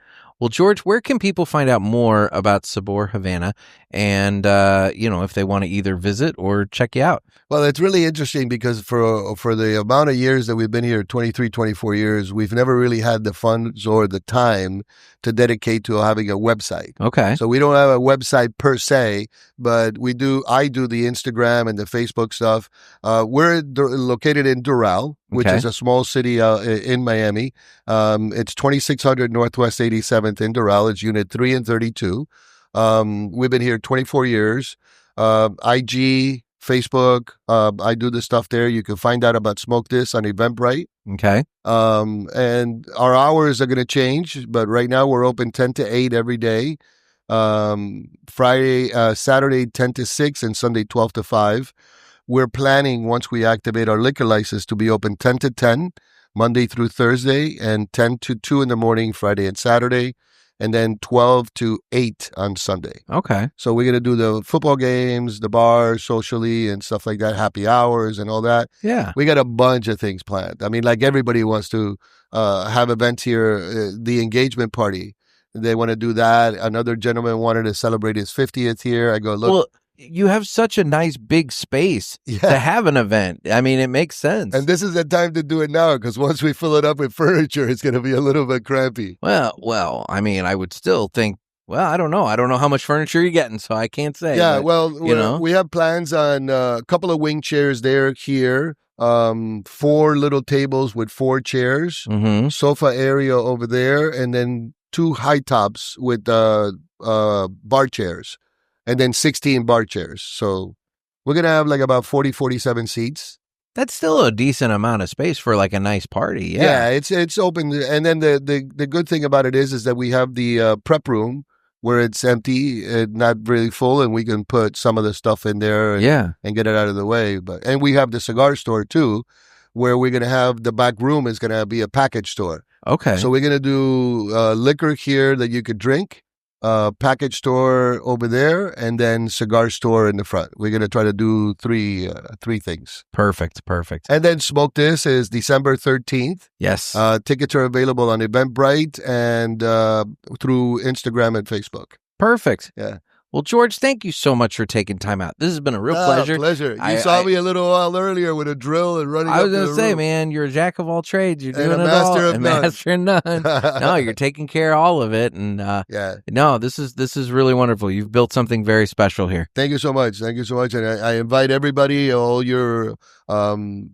Well, George, where can people find out more about Sabor Havana and, if they want to either visit or check you out? Well, it's really interesting because for the amount of years that we've been here, 23, 24 years, we've never really had the funds or the time to dedicate to having a website. Okay. So we don't have a website per se, but I do the Instagram and the Facebook stuff. We're located in Doral, which is a small city in Miami. It's 2600 Northwest 87th in Doral. It's unit 3 and 32. We've been here 24 years. IG, Facebook, I do the stuff there. You can find out about Smoke This on Eventbrite. Okay. And our hours are going to change, but right now we're open 10 to 8 every day. Saturday 10 to 6 and Sunday 12 to 5. We're planning, once we activate our liquor license, to be open 10 to 10 Monday through Thursday and 10 to 2 in the morning Friday and Saturday, and then 12 to 8 on Sunday. Okay. So we're going to do the football games, the bars socially and stuff like that, happy hours and all that. Yeah. We got a bunch of things planned. I mean, like everybody wants to have events here, the engagement party. They want to do that. Another gentleman wanted to celebrate his 50th here. I go, look. Well, you have such a nice big space to have an event. I mean, it makes sense. And this is the time to do it now, because once we fill it up with furniture, it's going to be a little bit crampy. Well, I mean, I would still think, well, I don't know. I don't know how much furniture you're getting, so I can't say. Yeah, but, well, we have plans on a couple of wing chairs there, here, 4 little tables with 4 chairs, sofa area over there, and then 2 high tops with bar chairs. And then 16 bar chairs. So we're going to have like about 40, 47 seats. That's still a decent amount of space for like a nice party. Yeah, it's open. And then the good thing about it is that we have the prep room where it's empty and not really full, and we can put some of the stuff in there and get it out of the way. And we have the cigar store too, where we're going to have the back room is going to be a package store. Okay. So we're going to do liquor here that you could drink. Package store over there, and then cigar store in the front. We're going to try to do three things. Perfect. And then Smoke This is December 13th. Yes. Tickets are available on Eventbrite and through Instagram and Facebook. Perfect. Yeah. Well, George, thank you so much for taking time out. This has been a real pleasure. Pleasure. You saw me a little while earlier with a drill and running. I was going to say, man, you're a jack of all trades. You're doing and a it master all. of none. Master of none. No, you're taking care of all of it, and no, this is really wonderful. You've built something very special here. Thank you so much. And I invite everybody, all your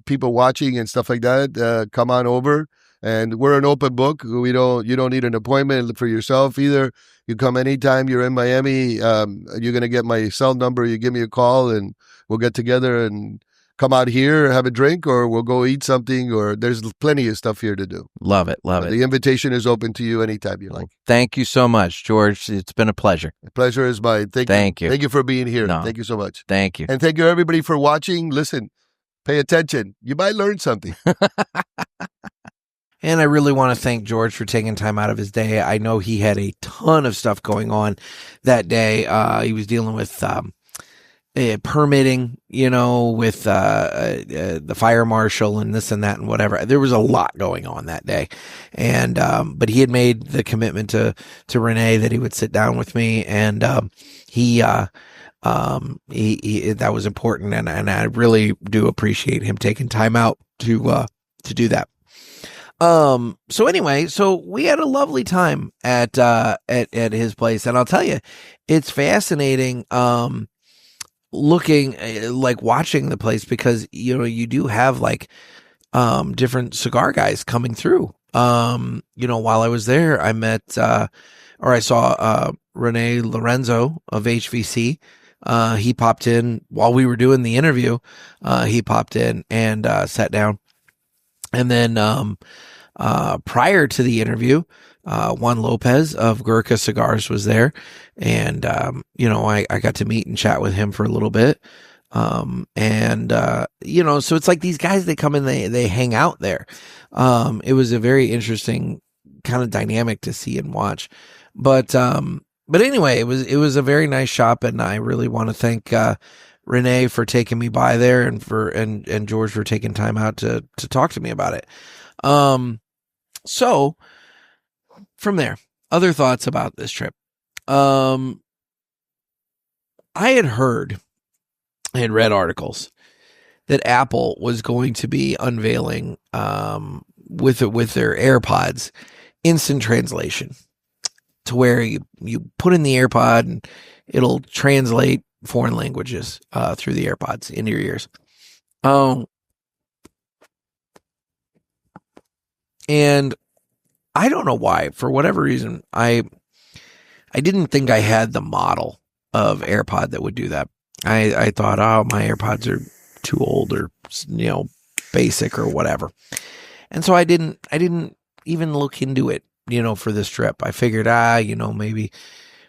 people watching and stuff like that, come on over. And we're an open book. You don't need an appointment for yourself either. You come anytime you're in Miami. You're going to get my cell number. You give me a call and we'll get together and come out here, have a drink, or we'll go eat something, or there's plenty of stuff here to do. Love it. The invitation is open to you anytime you like. Thank you so much, George. It's been a pleasure. The pleasure is mine. Thank you. Thank you for being here. No. Thank you so much. Thank you. And thank you everybody for watching. Listen, pay attention. You might learn something. And I really want to thank George for taking time out of his day. I know he had a ton of stuff going on that day. He was dealing with permitting, with the fire marshal and this and that and whatever. There was a lot going on that day. And but he had made the commitment to Renee that he would sit down with me, and he that was important, and I really do appreciate him taking time out to do that. So anyway, we had a lovely time at his place, and I'll tell you, it's fascinating, watching the place, because, you do have different cigar guys coming through. While I was there, I met, I saw, Rene Lorenzo of HVC. He popped in while we were doing the interview. He popped in and, sat down. And then prior to the interview, Juan Lopez of Gurkha Cigars was there. And, I got to meet and chat with him for a little bit. So it's like these guys, they come in, they hang out there. It was a very interesting kind of dynamic to see and watch. But anyway, it was a very nice shop, and I really want to thank Renee for taking me by there, and George for taking time out to talk to me about it. So from there, other thoughts about this trip. I had read articles that Apple was going to be unveiling with their AirPods instant translation, to where you put in the AirPod and it'll translate foreign languages through the AirPods into your ears. And I don't know why, for whatever reason, I didn't think I had the model of AirPod that would do that. I thought, my AirPods are too old, or basic or whatever. And so I didn't even look into it, for this trip. I figured, maybe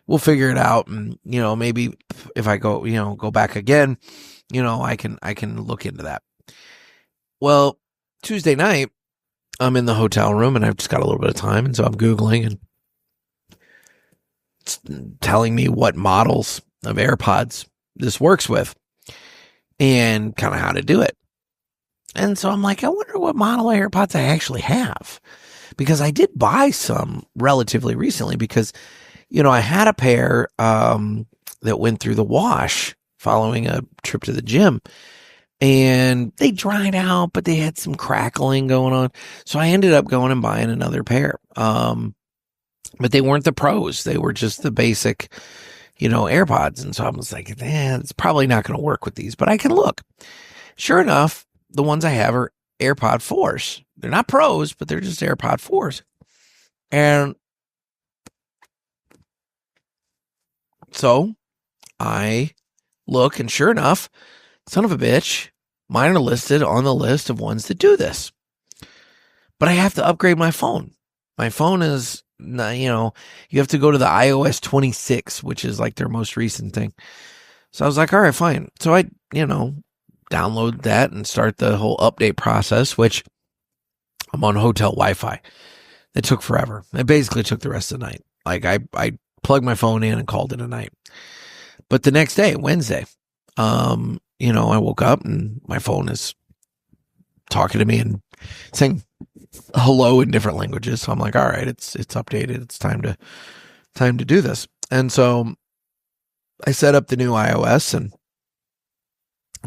we'll figure it out. And, maybe if I go, go back again, I can look into that. Well, Tuesday night, I'm in the hotel room and I've just got a little bit of time. And so I'm Googling and it's telling me what models of AirPods this works with and kind of how to do it. And so I'm like, I wonder what model of AirPods I actually have, because I did buy some relatively recently because, I had a pair that went through the wash following a trip to the gym. And they dried out, but they had some crackling going on. So I ended up going and buying another pair. But they weren't the pros. They were just the basic, AirPods. And so I was like, it's probably not going to work with these, but I can look. Sure enough, the ones I have are AirPod 4s. They're not pros, but they're just AirPod 4s. And so I look, and sure enough, son of a bitch, mine are listed on the list of ones that do this. But I have to upgrade my phone. My phone is, you have to go to the iOS 26, which is like their most recent thing. So I was like, all right, fine. So I, download that and start the whole update process, which I'm on hotel Wi-Fi. It took forever. It basically took the rest of the night. Like I plugged my phone in and called it a night. But the next day, Wednesday, I woke up and my phone is talking to me and saying hello in different languages. So I'm like, all right, it's updated. It's time to do this. And so I set up the new iOS and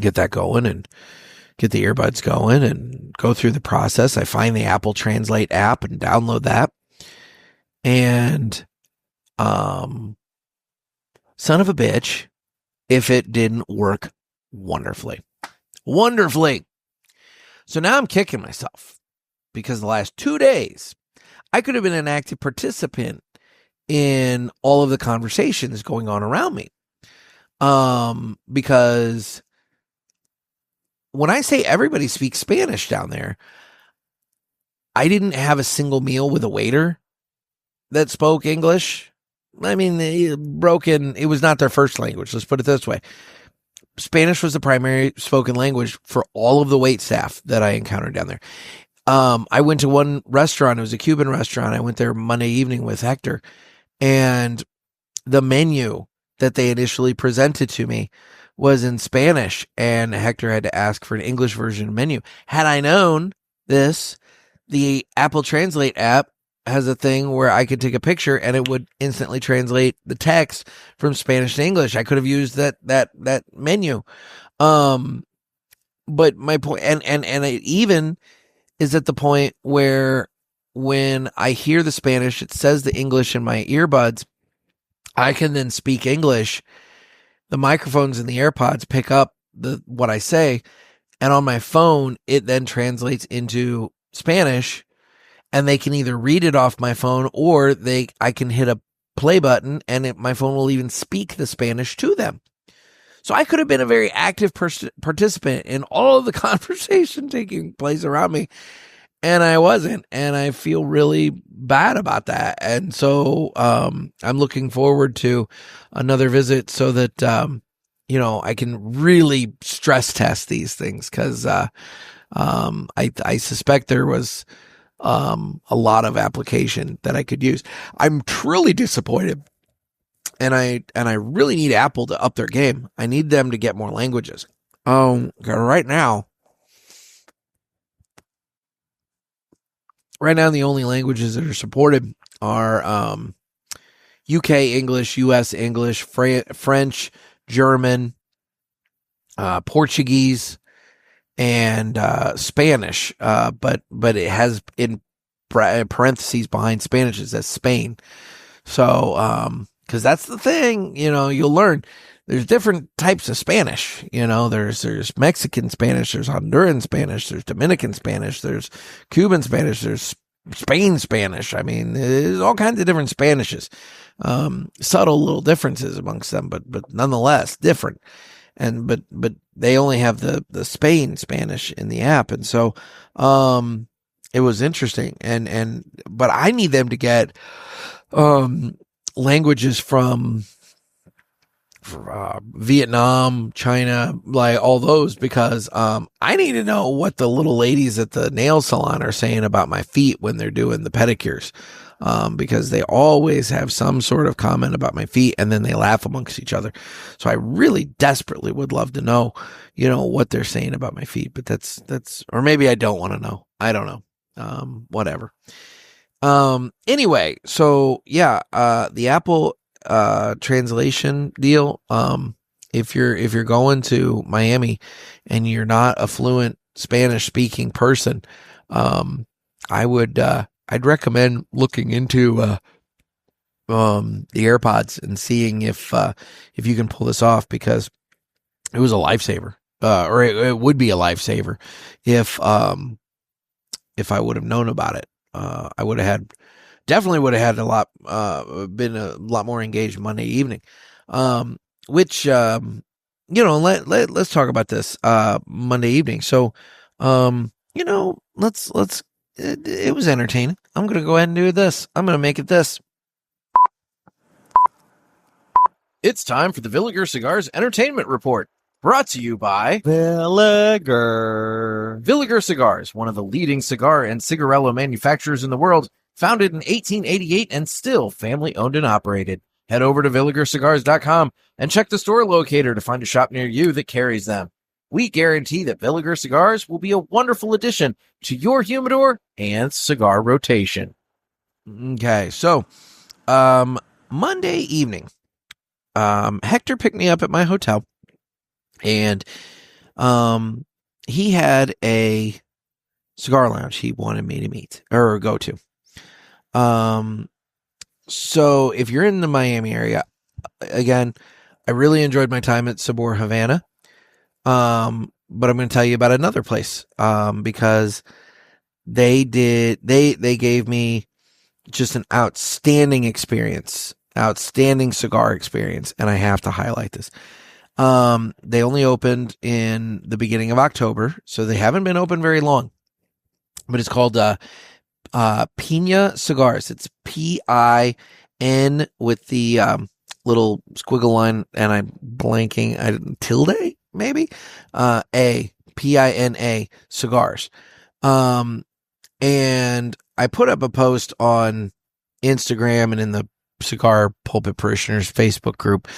get that going and get the earbuds going and go through the process. I find the Apple Translate app and download that. And, son of a bitch, if it didn't work wonderfully. So now I'm kicking myself because the last 2 days, I could have been an active participant in all of the conversations going on around me. Because when I say everybody speaks Spanish down there, I didn't have a single meal with a waiter that spoke English. I mean, it was not their first language. Let's put it this way. Spanish was the primary spoken language for all of the wait staff that I encountered down there. I went to one restaurant. It was a Cuban restaurant. I went there Monday evening with Hector, and the menu that they initially presented to me was in Spanish, and Hector had to ask for an English version menu. Had I known this, the Apple Translate app has a thing where I could take a picture and it would instantly translate the text from Spanish to English. I could have used that menu. But my point, and it even is at the point where when I hear the Spanish, it says the English in my earbuds. I can then speak English. The microphones in the AirPods pick up what I say, and on my phone, it then translates into Spanish. And they can either read it off my phone or I can hit a play button and my phone will even speak the Spanish to them. So I could have been a very active participant in all of the conversation taking place around me. And I wasn't. And I feel really bad about that. And so I'm looking forward to another visit so that, I can really stress test these things because I suspect there was a lot of application that I could use. I'm truly disappointed, and I really need Apple to up their game. I need them to get more languages. Right now, the only languages that are supported are UK English, US English, French, German, Portuguese, and Spanish, but it has in parentheses behind Spanish it says Spain. So because that's the thing, you'll learn there's different types of Spanish. There's Mexican Spanish, there's Honduran Spanish, there's Dominican Spanish, there's Cuban Spanish, there's Spain Spanish. I mean, there's all kinds of different Spanishes. Subtle little differences amongst them, but nonetheless different. But they only have the Spain Spanish in the app. And so, it was interesting. But I need them to get, languages from Vietnam, China, like all those, because I need to know what the little ladies at the nail salon are saying about my feet when they're doing the pedicures, because they always have some sort of comment about my feet, and then they laugh amongst each other. So I really desperately would love to know, what they're saying about my feet, but that's, or maybe I don't want to know. I don't know. Whatever. Anyway, so yeah, the Apple translation deal. If you're going to Miami and you're not a fluent Spanish speaking person, I'd recommend looking into the AirPods and seeing if you can pull this off, because it was a lifesaver, or it would be a lifesaver if I would have known about it. I would have definitely would have had been a lot more engaged Monday evening. Let's talk about this, Monday evening. So, it was entertaining. I'm going to go ahead and do this. I'm going to make it this. It's time for the Villiger Cigars Entertainment Report, brought to you by Villiger. Villiger Cigars, one of the leading cigar and cigarello manufacturers in the world, founded in 1888 and still family-owned and operated. Head over to VilligerCigars.com and check the store locator to find a shop near you that carries them. We guarantee that Villiger Cigars will be a wonderful addition to your humidor and cigar rotation. Okay, so Monday evening, Hector picked me up at my hotel, and he had a cigar lounge he wanted me to meet or go to. So if you're in the Miami area, again, I really enjoyed my time at Sabor Havana. But I'm going to tell you about another place, because they gave me just an outstanding cigar experience. And I have to highlight this. They only opened in the beginning of October, so they haven't been open very long, but it's called, Piña Cigars. It's P-I-N with the little squiggle line, and I'm blanking, tilde maybe, A, P-I-N-A Cigars. And I put up a post on Instagram and in the Cigar Pulpit Parishioners Facebook group,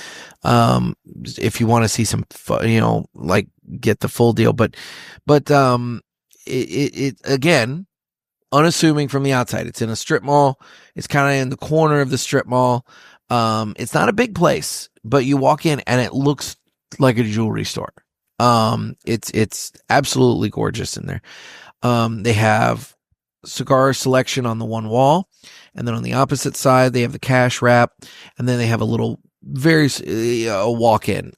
if you want to see some, get the full deal, but it again, unassuming from the outside. It's in a strip mall. It's kind of in the corner of the strip mall. It's not a big place, but you walk in and it looks like a jewelry store. It's absolutely gorgeous in there. They have cigar selection on the one wall, and then on the opposite side, they have the cash wrap, and then they have a little a walk-in.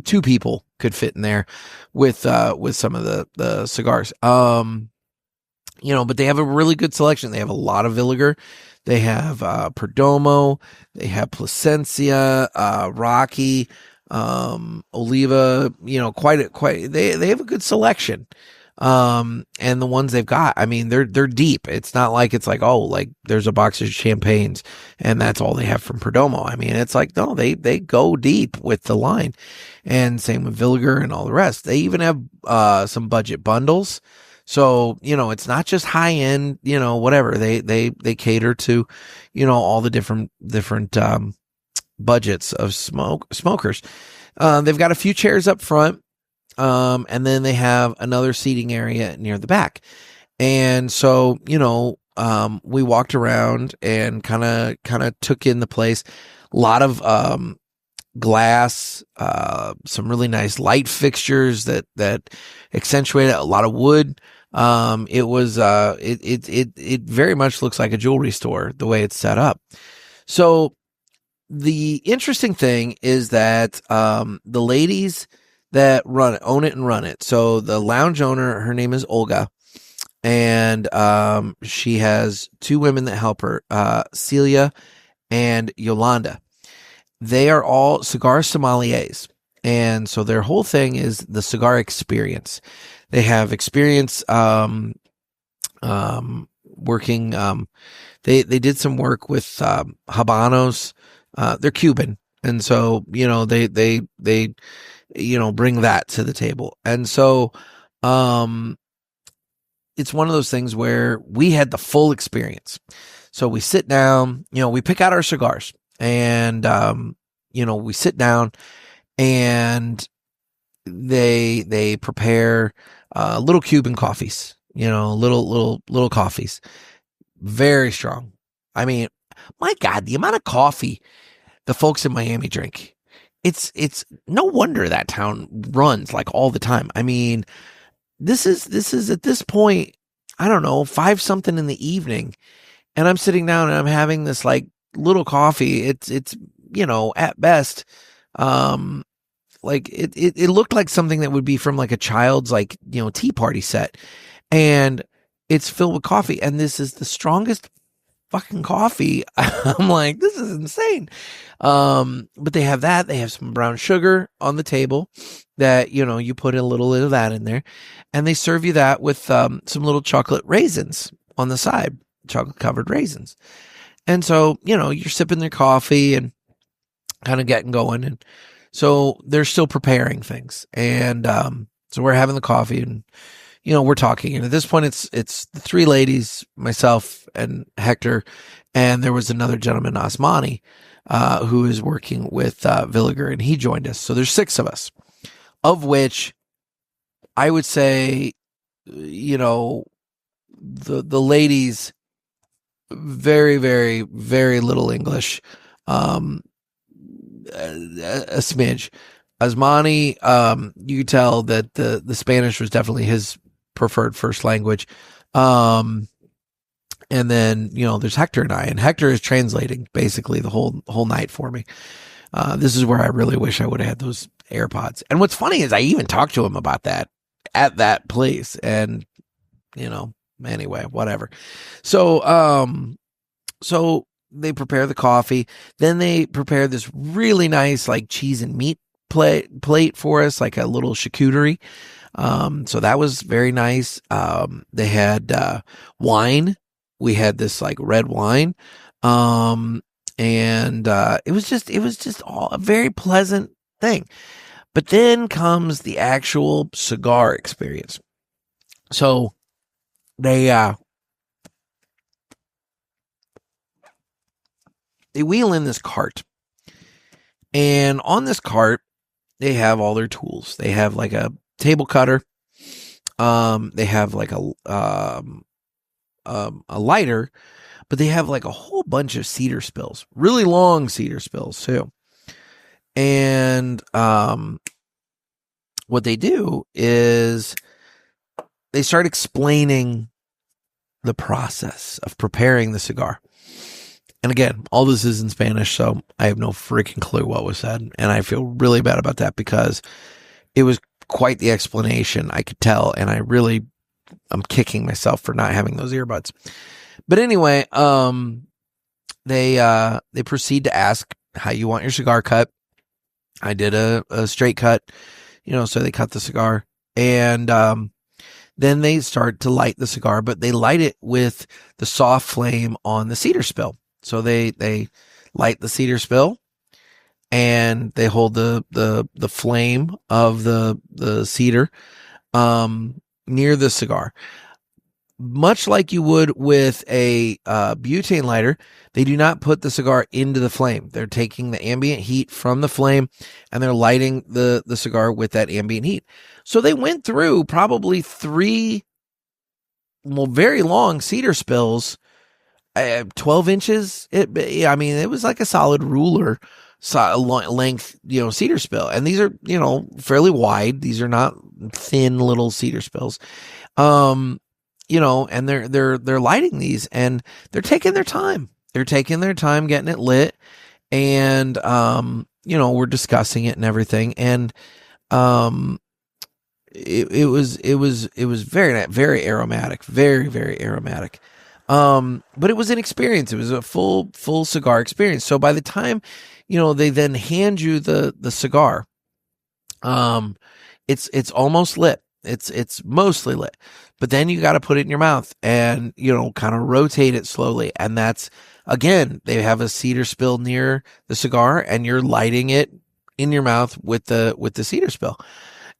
2 people could fit in there with some of the cigars. But they have a really good selection. They have a lot of Villiger. They have Perdomo. They have Plasencia, Rocky, Oliva. They have a good selection. And the ones they've got, I mean, they're deep. It's not like it's like, there's a box of champagnes and that's all they have from Perdomo. I mean, it's like, no, they go deep with the line, and same with Villiger and all the rest. They even have some budget bundles. So, it's not just high end, whatever. They cater to, all the different budgets of smokers. They've got a few chairs up front. And then they have another seating area near the back. And so, we walked around and kind of took in the place. A lot of, glass, some really nice light fixtures that accentuate it, a lot of wood. It very much looks like a jewelry store, the way it's set up. So the interesting thing is that, the ladies that own it and run it. So the lounge owner, her name is Olga, and, she has 2 women that help her, Celia and Yolanda. They are all cigar sommeliers. And so their whole thing is the cigar experience. They have experience, working, they did some work with, Habanos, they're Cuban. And so, they bring that to the table. And so, it's one of those things where we had the full experience. So we sit down, we pick out our cigars, and, we sit down, and they prepare, little Cuban coffees, little coffees, very strong. I mean, my God, the amount of coffee the folks in Miami drink, it's no wonder that town runs like all the time. I mean, this is at this point, I don't know, 5 something in the evening, and I'm sitting down and I'm having this like little coffee. It's at best, like it looked like something that would be from like a child's like, tea party set, and it's filled with coffee, and this is the strongest fucking coffee. I'm like, this is insane. But they have that. They have some brown sugar on the table that, you put a little bit of that in there, and they serve you that with some little chocolate raisins on the side, chocolate covered raisins. And so, you're sipping their coffee and kind of getting going. And so they're still preparing things. And so we're having the coffee, and we're talking, and at this point it's the 3 ladies, myself and Hector, and there was another gentleman, Osmani, who is working with Villiger, and he joined us. So there's 6 of us, of which I would say, the ladies, very, very, very little English, a smidge. Osmani, you could tell that the Spanish was definitely his preferred first language. And then, there's Hector and I, and Hector is translating basically the whole night for me. This is where I really wish I would have had those AirPods. And what's funny is I even talked to him about that at that place, and, anyway, whatever. So, so they prepare the coffee, then they prepare this really nice, like, cheese and meat plate for us, like a little charcuterie. So that was very nice. They had wine. We had this like red wine. And it was just all a very pleasant thing. But then comes the actual cigar experience. So they wheel in this cart, and on this cart they have all their tools. They have like a table cutter. They have like a lighter, but they have like a whole bunch of cedar spills, really long cedar spills too. And what they do is they start explaining the process of preparing the cigar. And again, all this is in Spanish, so I have no freaking clue what was said. And I feel really bad about that because it was quite the explanation, I could tell. And I'm kicking myself for not having those earbuds. But anyway, they proceed to ask how you want your cigar cut. I did a straight cut, so they cut the cigar. And then they start to light the cigar, but they light it with the soft flame on the cedar spill. So they light the cedar spill, and they hold the flame of the cedar near the cigar. Much like you would with a butane lighter, they do not put the cigar into the flame. They're taking the ambient heat from the flame, and they're lighting the cigar with that ambient heat. So they went through probably 3 very long cedar spills, 12 inches. It was like a solid ruler length, cedar spill. And these are, fairly wide. These are not thin little cedar spills. And they're lighting these, and they're taking their time. They're taking their time getting it lit, and we're discussing it and everything. And it was very, very aromatic, very, very aromatic. But it was an experience. It was a full cigar experience. So by the time, they then hand you the cigar, it's almost lit. It's mostly lit. But then you got to put it in your mouth and, kind of rotate it slowly. And that's, again, they have a cedar spill near the cigar and you're lighting it in your mouth with the cedar spill.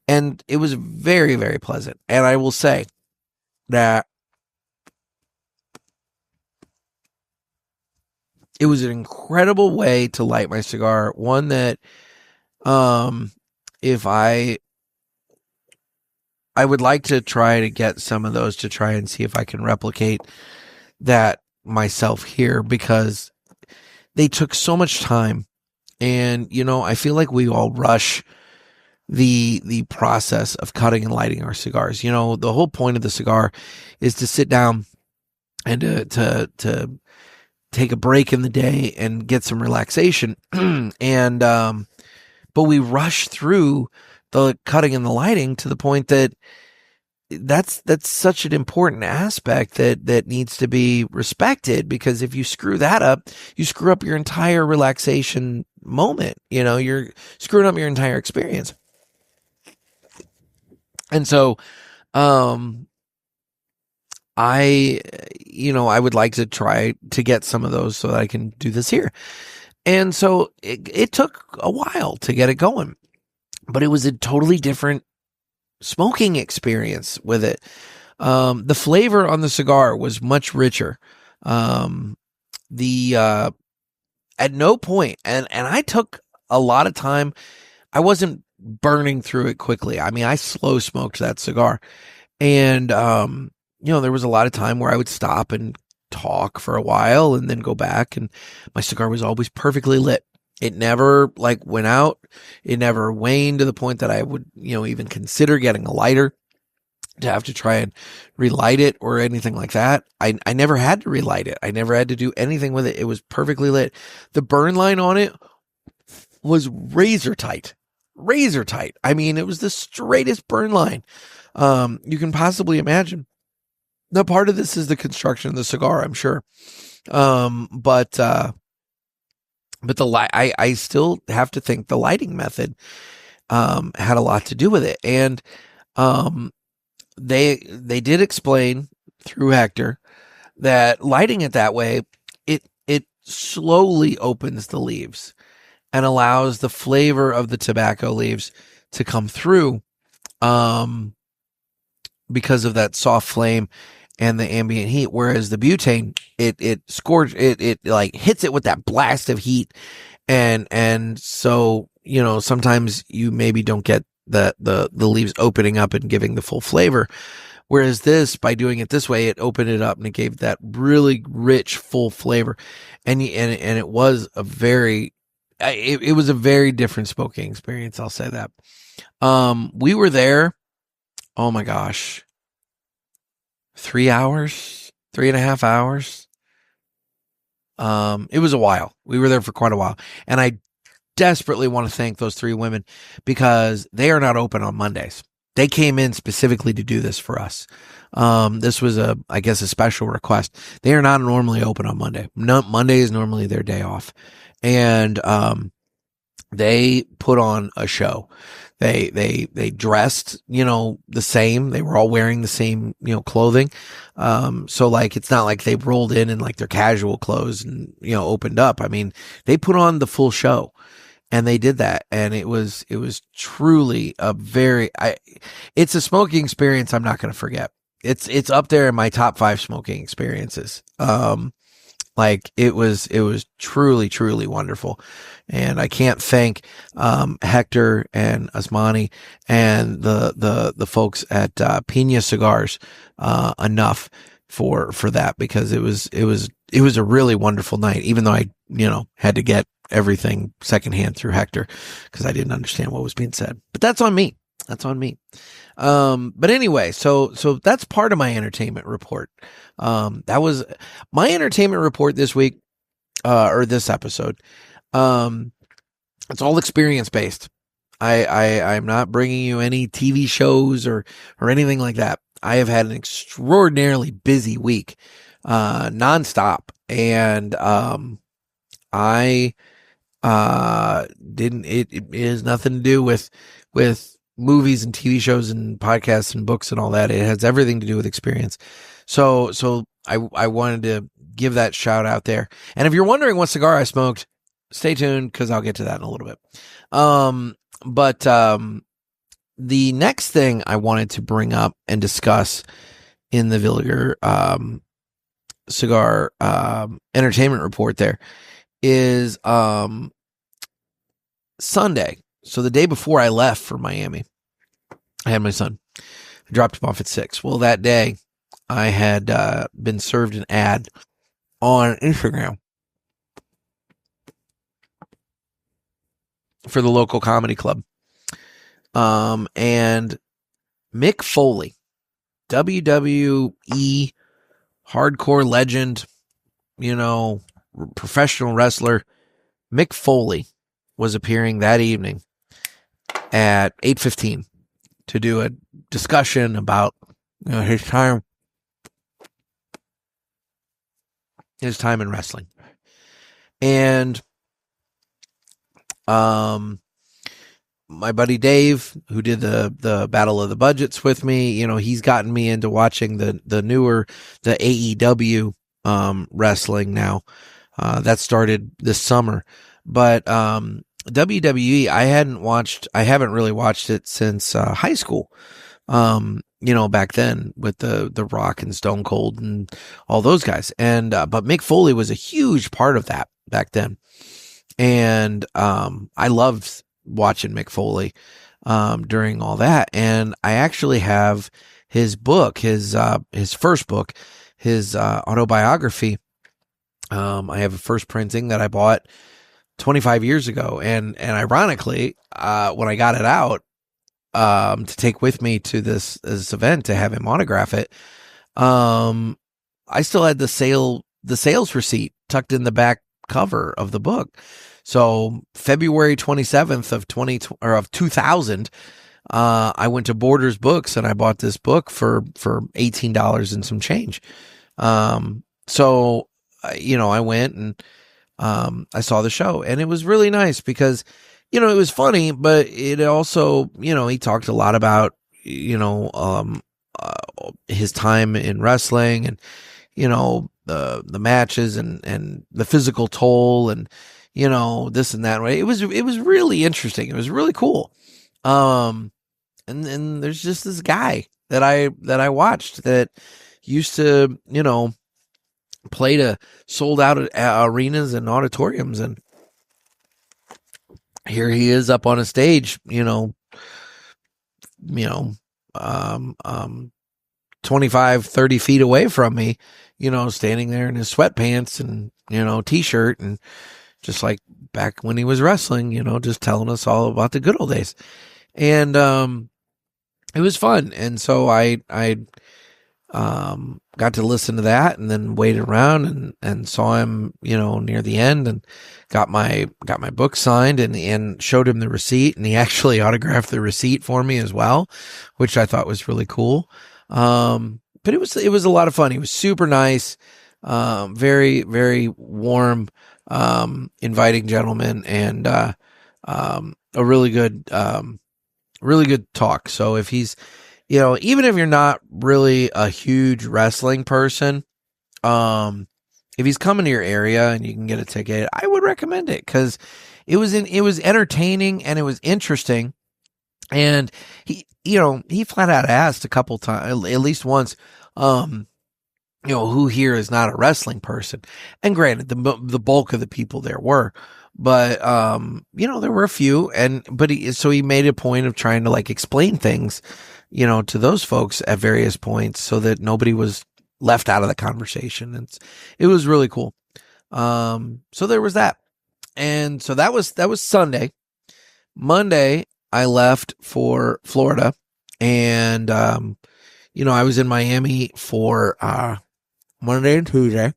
And it was very, very pleasant. And I will say that it was an incredible way to light my cigar. One that, if I would like to try to get some of those to try and see if I can replicate that myself here, because they took so much time. And, I feel like we all rush the process of cutting and lighting our cigars. The whole point of the cigar is to sit down and to take a break in the day and get some relaxation. And, but we rush through the cutting and the lighting to the point that that's such an important aspect that needs to be respected, because if you screw that up, you screw up your entire relaxation moment. You're screwing up your entire experience. And so, I would like to try to get some of those so that I can do this here. And so it took a while to get it going, but it was a totally different smoking experience with it. The flavor on the cigar was much richer. At no point, and I took a lot of time. I wasn't burning through it quickly. I mean, I slow smoked that cigar, and there was a lot of time where I would stop and talk for a while and then go back, and my cigar was always perfectly lit. It never went out. It never waned to the point that I would, even consider getting a lighter to have to try and relight it or anything like that. I never had to relight it. I never had to do anything with it. It was perfectly lit. The burn line on it was razor tight. I mean, it was the straightest burn line you can possibly imagine. Now, part of this is the construction of the cigar, I'm sure. But I still have to think the lighting method had a lot to do with it. And they did explain through Hector that lighting it that way, it slowly opens the leaves and allows the flavor of the tobacco leaves to come through because of that soft flame and the ambient heat, whereas the butane, it hits it with that blast of heat. And so, sometimes you maybe don't get the leaves opening up and giving the full flavor. Whereas this, by doing it this way, it opened it up and it gave that really rich, full flavor. And it was a very, it was a very different smoking experience. I'll say that. We were there. Oh my gosh. 3.5 hours. It was a while. We were there for quite a while. And I desperately want to thank those 3 women, because they are not open on Mondays. They came in specifically to do this for us. This was a special request. They are not normally open on Monday. No, Monday is normally their day off. And, they put on a show. They dressed, the same. They were all wearing the same, clothing. So it's not like they rolled in their casual clothes and, opened up. I mean, they put on the full show, and they did that. And it was truly it's a smoking experience I'm not going to forget. It's up there in my top 5 smoking experiences. It was truly, truly wonderful. And I can't thank, Hector and Asmani and the folks at, Piña Cigars, enough for that, because it was a really wonderful night, even though I, had to get everything secondhand through Hector because I didn't understand what was being said, but that's on me. But anyway, so that's part of my entertainment report. That was my entertainment report this week, or this episode. It's all experience based. I'm not bringing you any TV shows or anything like that. I have had an extraordinarily busy week, nonstop. And, it has nothing to do with movies and TV shows and podcasts and books and all that. It has everything to do with experience. So I wanted to give that shout out there. And if you're wondering what cigar I smoked, stay tuned because I'll get to that in a little bit. But the next thing I wanted to bring up and discuss in the Villiger Cigar Entertainment Report there is Sunday. So the day before I left for Miami, I had my son. I dropped him off at 6. Well, that day I had been served an ad on Instagram for the local comedy club. And Mick Foley, WWE hardcore legend, professional wrestler, Mick Foley was appearing that evening at 8:15 to do a discussion about his time in wrestling. And my buddy Dave, who did the Battle of the Budgets with me, he's gotten me into watching the newer, the AEW wrestling now. That started this summer. But WWE, I haven't really watched it since high school. Back then with the Rock and Stone Cold and all those guys. And but Mick Foley was a huge part of that back then. And I loved watching Mick Foley during all that. And I actually have his book, his first book, his autobiography. I have a first printing that I bought 25 years ago. And ironically, when I got it out to take with me to this event to have him autograph it, I still had the sales receipt tucked in the back cover of the book. So February 27th of 2000, I went to Borders Books and I bought this book for $18 and some change. So I went and I saw the show, and it was really nice because it was funny, but it also, he talked a lot about his time in wrestling and the matches and the physical toll and this and that. It was really interesting. It was really cool. And there's just this guy that I watched that used to play to sold out arenas and auditoriums, and here he is up on a stage 25, 30 feet away from me, standing there in his sweatpants and, t-shirt, and just like back when he was wrestling, just telling us all about the good old days. And, it was fun. And so I got to listen to that and then waited around and saw him, near the end, and got my book signed and showed him the receipt, and he actually autographed the receipt for me as well, which I thought was really cool. But it was a lot of fun. He was super nice, very, very warm, inviting gentleman, and a really good talk. So if he's, even if you're not really a huge wrestling person, if he's coming to your area and you can get a ticket, I would recommend it because it was entertaining and it was interesting. And he flat out asked a couple times, at least once, who here is not a wrestling person? And granted, the bulk of the people there were, but, there were a few, so he made a point of trying to explain things, to those folks at various points so that nobody was left out of the conversation. It was really cool. So there was that. And so that was Sunday. Monday, I left for Florida, and, I was in Miami for, Monday and Tuesday.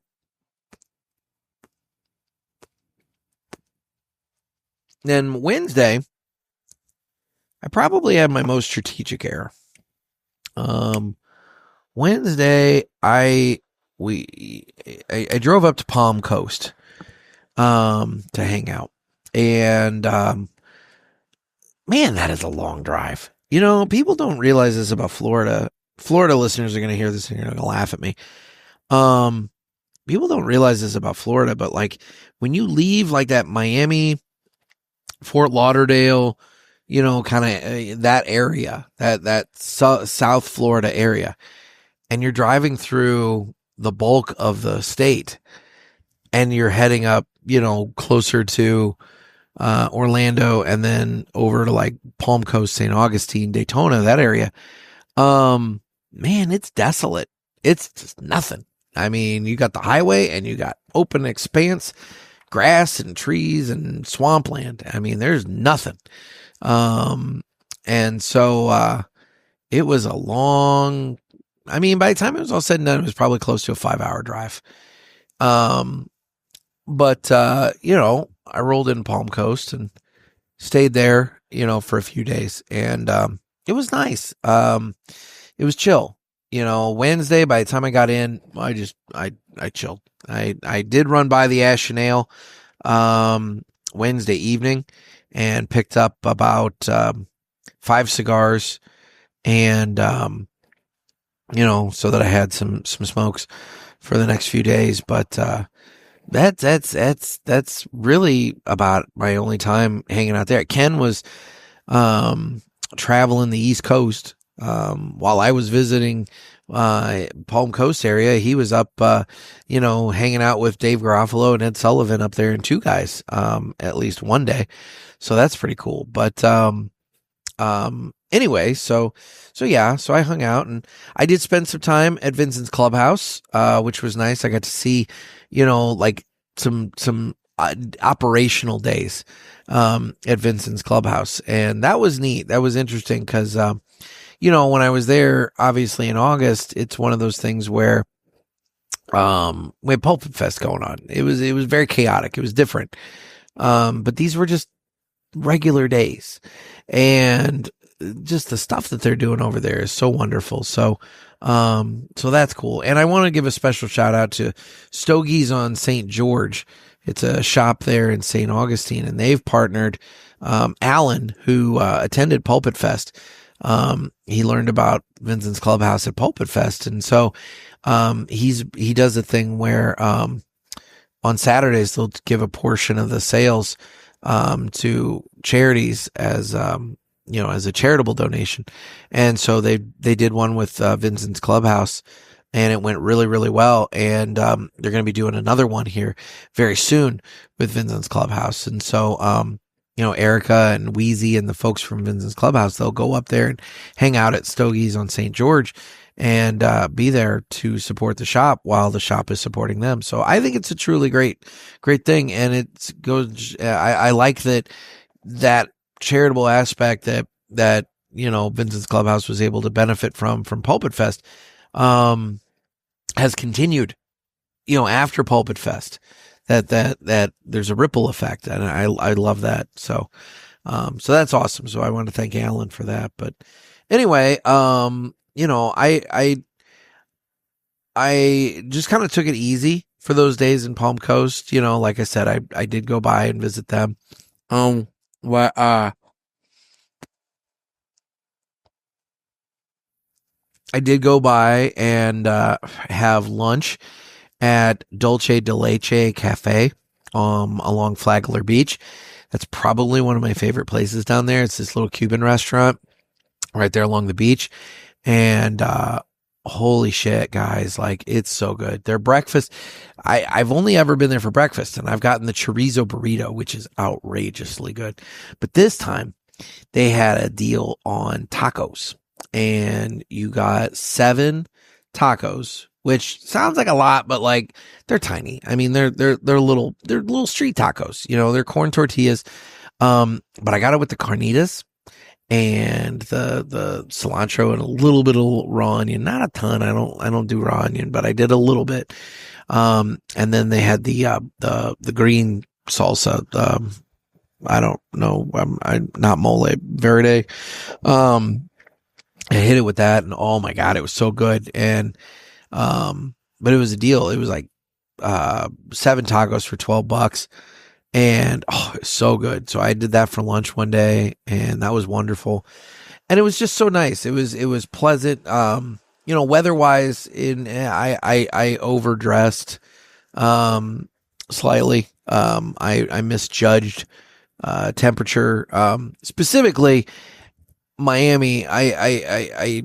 Then Wednesday, I probably had my most strategic error. Wednesday, I drove up to Palm Coast, to hang out, and, man, that is a long drive. People don't realize this about Florida. Florida listeners are going to hear this and they're going to laugh at me. People don't realize this about Florida, but like when you leave like that Miami, Fort Lauderdale, kind of that area, that South Florida area, and you're driving through the bulk of the state and you're heading up, closer to Orlando and then over to like Palm Coast, St. Augustine, Daytona, that area. Man, it's desolate. It's just nothing. I mean, you got the highway and you got open expanse, grass and trees and swampland. I mean, there's nothing. And so it was a long, by the time it was all said and done, it was probably close to a 5-hour drive. But I rolled in Palm Coast and stayed there, for a few days, and it was nice. It was chill. Wednesday, by the time I got in, I chilled. I did run by the Ash and Ale Wednesday evening and picked up about 5 cigars and so that I had some smokes for the next few days. But that's really about my only time hanging out there. Ken was traveling the East Coast while I was visiting Palm Coast area. He was up hanging out with Dave Garofalo and Ed Sullivan up there in Two Guys at least one day. So that's pretty cool. But anyway, so I hung out and I did spend some time at Vincent's Clubhouse, which was nice. I got to see, like some operational days at Vincent's Clubhouse, and that was neat. That was interesting because when I was there, obviously in August, it's one of those things where we had Pulpit Fest going on. It was very chaotic. It was different. But these were just regular days, and just the stuff that they're doing over there is so wonderful. So that's cool. And I want to give a special shout out to Stogie's on St. George. It's a shop there in St. Augustine, and they've partnered, Alan, who, attended Pulpit Fest. He learned about Vincent's Clubhouse at Pulpit Fest. And so, he does a thing where, on Saturdays, they'll give a portion of the sales, to charities as a charitable donation. And so they did one with, Vincent's Clubhouse, and it went really, really well. And, they're going to be doing another one here very soon with Vincent's Clubhouse. And so, Erica and Wheezy and the folks from Vincent's Clubhouse, they'll go up there and hang out at Stogie's on St. George and be there to support the shop while the shop is supporting them. So I think it's a truly great thing. And it goes, I like that charitable aspect that Vincent's Clubhouse was able to benefit from Pulpit Fest has continued, after Pulpit Fest. That there's a ripple effect, and I love that. So that's awesome. So I want to thank Alan for that. But anyway, I just kind of took it easy for those days in Palm Coast. Like I said, I did go by and visit them. I did go by and have lunch at Dolce de Leche Cafe along Flagler Beach. That's probably one of my favorite places down there. It's this little Cuban restaurant right there along the beach. And holy shit, guys, like it's so good. Their breakfast, I've only ever been there for breakfast, and I've gotten the chorizo burrito, which is outrageously good. But this time they had a deal on tacos, and you got 7 tacos, which sounds like a lot, but like they're tiny. I mean, they're little street tacos, they're corn tortillas. But I got it with the carnitas and the cilantro and a little bit of raw onion, not a ton. I don't do raw onion, but I did a little bit. And then they had the green salsa. I don't know. I'm not mole verde. I hit it with that, and oh my God, it was so good. And, but it was a deal. It was like, 7 tacos for $12, and oh, it's so good. So I did that for lunch one day, and that was wonderful. and it was just so nice. It was pleasant. Weather-wise, I overdressed slightly. I misjudged temperature. Specifically, Miami, I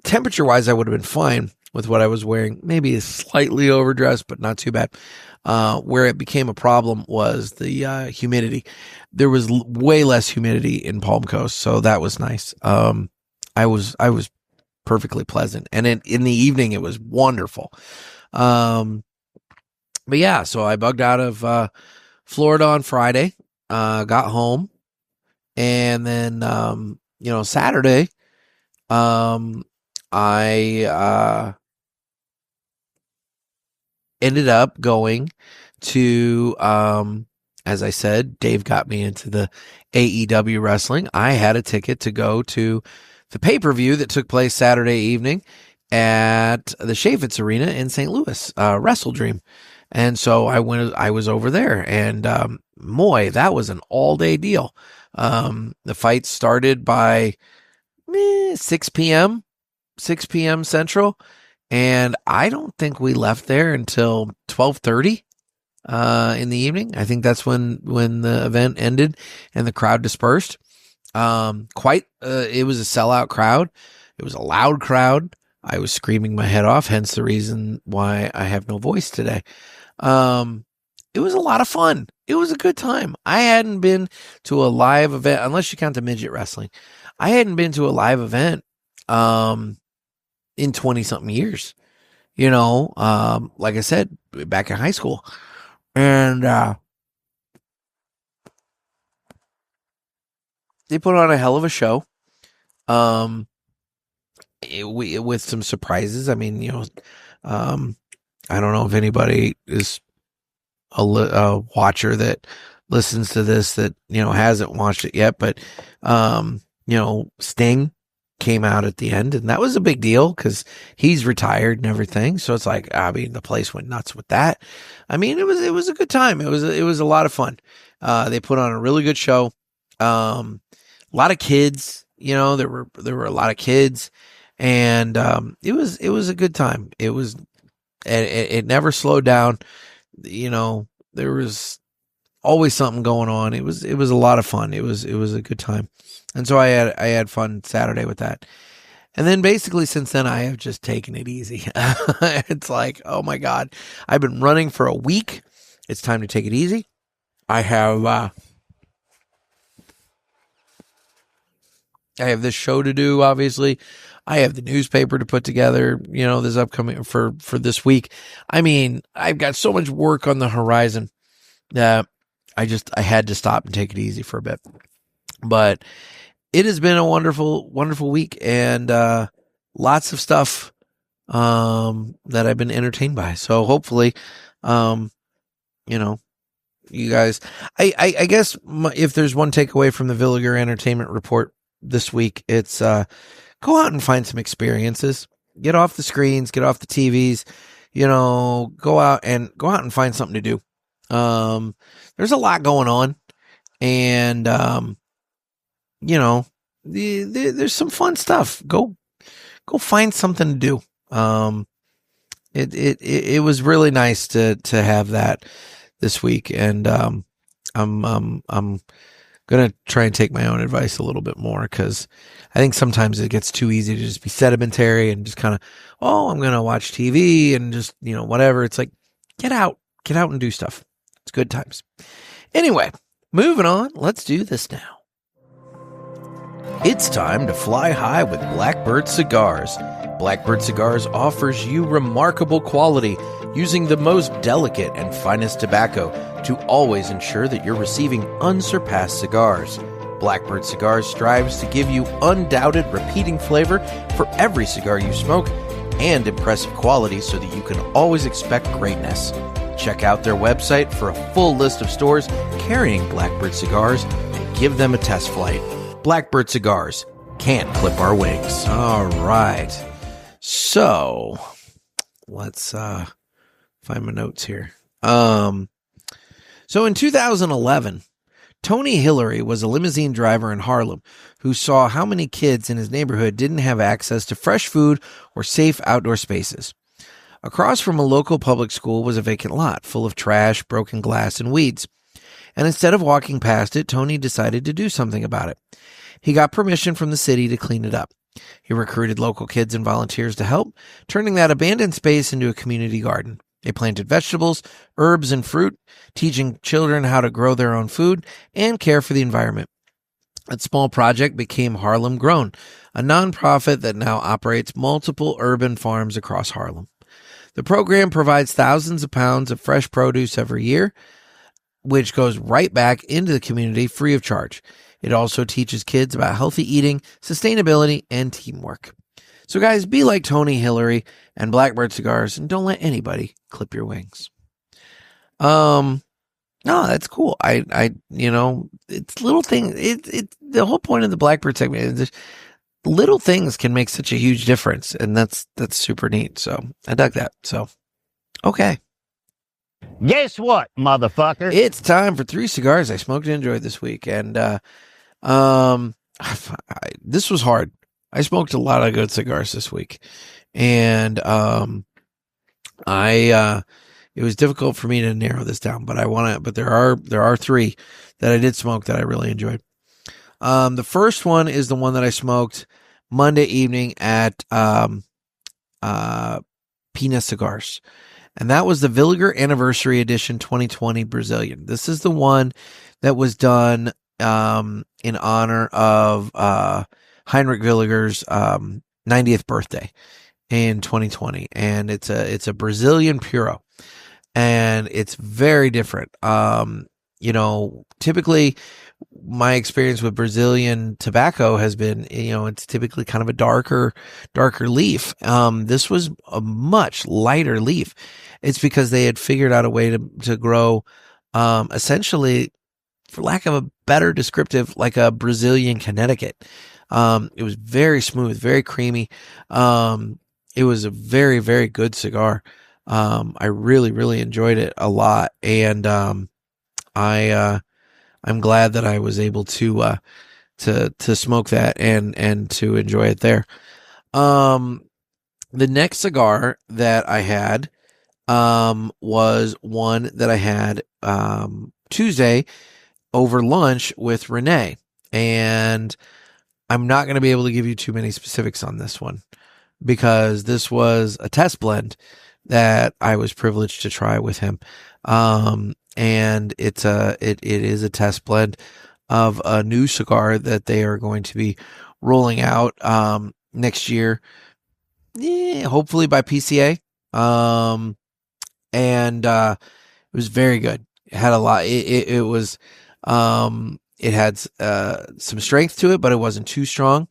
temperature-wise, I would have been fine with what I was wearing. Maybe slightly overdressed, but not too bad. Where it became a problem was the humidity. There was way less humidity in Palm Coast, so that was nice. I was perfectly pleasant, and in the evening it was wonderful. But yeah, so I bugged out of Florida on Friday, got home, and then Saturday, I ended up going to, as I said, Dave got me into the AEW wrestling. I had a ticket to go to the pay-per-view that took place Saturday evening at the Chaffetz Arena in St. Louis, Wrestle Dream. And so I was over there, and that was an all-day deal. The fight started by 6 p.m. Central, and I don't think we left there until 12:30 in the evening. I think that's when the event ended and the crowd dispersed. It was a sellout crowd. It was a loud crowd. I was screaming my head off, hence the reason why I have no voice today. It was a lot of fun. It was a good time. I hadn't been to a live event, unless you count the midget wrestling. I hadn't been to a live event in 20-something years. Like I said, back in high school. And they put on a hell of a show. With some surprises. I mean, I don't know if anybody is a watcher that listens to this that, hasn't watched it yet, but, Sting came out at the end, and that was a big deal because he's retired and everything. So it's like, the place went nuts with that. I mean, it was a good time. It was a lot of fun. They put on a really good show. A lot of kids, there were a lot of kids, and it was a good time. It never slowed down. There was always something going on. It was a lot of fun. It was a good time. And so I had fun Saturday with that. And then basically since then I have just taken it easy. It's like, oh my God, I've been running for a week. It's time to take it easy. I have this show to do, obviously. I have the newspaper to put together, this upcoming for this week. I mean, I've got so much work on the horizon that I had to stop and take it easy for a bit. But it has been a wonderful, wonderful week, and lots of stuff that I've been entertained by. So hopefully, you guys, I guess if there's one takeaway from the Villiger Entertainment Report this week, it's go out and find some experiences. Get off the screens, get off the TVs, go out and find something to do. There's a lot going on, and there's some fun stuff. Go find something to do. It was really nice to have that this week, and I'm gonna try and take my own advice a little bit more, because I think sometimes it gets too easy to just be sedimentary and just kind of, I'm gonna watch TV and just whatever. It's like, get out and do stuff. It's good times. Anyway, moving on. Let's do this now. It's time to fly high with Blackbird Cigars. Blackbird Cigars offers you remarkable quality using the most delicate and finest tobacco to always ensure that you're receiving unsurpassed cigars. Blackbird Cigars strives to give you undoubted repeating flavor for every cigar you smoke and impressive quality so that you can always expect greatness. Check out their website for a full list of stores carrying Blackbird Cigars and give them a test flight. Blackbird Cigars, can't clip our wings. All right. So, let's find my notes here. So in 2011, Tony Hillary was a limousine driver in Harlem who saw how many kids in his neighborhood didn't have access to fresh food or safe outdoor spaces. Across from a local public school was a vacant lot full of trash, broken glass, and weeds. And instead of walking past it, Tony decided to do something about it. He got permission from the city to clean it up. He recruited local kids and volunteers to help, turning that abandoned space into a community garden. They planted vegetables, herbs, and fruit, teaching children how to grow their own food and care for the environment. That small project became Harlem Grown, a nonprofit that now operates multiple urban farms across Harlem. The program provides thousands of pounds of fresh produce every year, which goes right back into the community free of charge. It also teaches kids about healthy eating, sustainability, and teamwork. So guys, be like Tony Hillary and Blackbird Cigars and don't let anybody clip your wings. No, that's cool. It's little things. It's the whole point of the Blackbird segment is just little things can make such a huge difference, and that's super neat. So I dug that. So, okay. Guess what, motherfucker? It's time for 3 cigars I smoked and enjoyed this week. And this was hard. I smoked a lot of good cigars this week. And it was difficult for me to narrow this down, but there are 3 that I did smoke that I really enjoyed. The first one is the one that I smoked Monday evening at Piña Cigars. And that was the Villiger Anniversary Edition 2020 Brazilian. This is the one that was done in honor of Heinrich Villiger's 90th birthday in 2020. And it's a Brazilian Puro. And it's very different. Typically my experience with Brazilian tobacco has been, it's typically kind of a darker leaf. This was a much lighter leaf. It's because they had figured out a way to grow, essentially, for lack of a better descriptive, like a Brazilian Connecticut. It was very smooth, very creamy. It was a very, very good cigar. I really, really enjoyed it a lot. And, I'm glad that I was able to smoke that and to enjoy it there. The next cigar that I had, was one that I had, Tuesday over lunch with Renee. And I'm not going to be able to give you too many specifics on this one because this was a test blend that I was privileged to try with him. And it is a test blend of a new cigar that they are going to be rolling out, next year. Hopefully by PCA. And it was very good. It had a lot. It was, it had, some strength to it, but it wasn't too strong.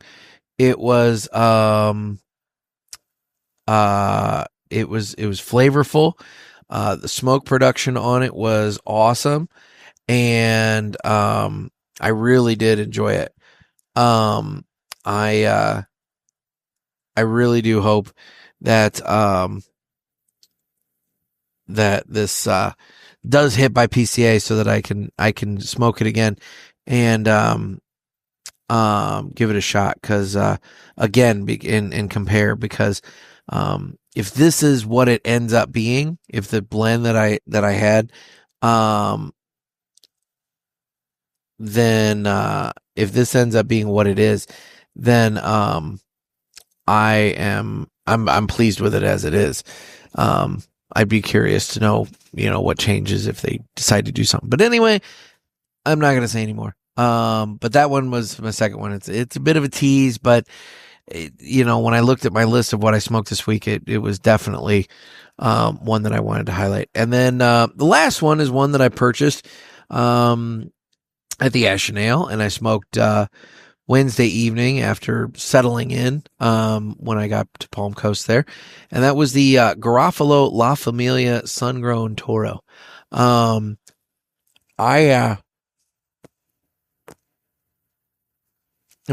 It was, it was flavorful. The smoke production on it was awesome. And, I really did enjoy it. I really do hope that, that this, does hit by PCA so that I can smoke it again and, give it a shot. Cause, again, and compare because, if this is what it ends up being, if the blend that I had, then, if this ends up being what it is, then, I'm pleased with it as it is. I'd be curious to know, what changes if they decide to do something. But anyway, I'm not going to say anymore. But that one was my second one. It's a bit of a tease, but when I looked at my list of what I smoked this week, it was definitely, one that I wanted to highlight. And then, the last one is one that I purchased, at the Ash and Ale, and I smoked, Wednesday evening after settling in, when I got to Palm Coast there. And that was the, Garofalo La Familia Sun-Grown Toro. I'm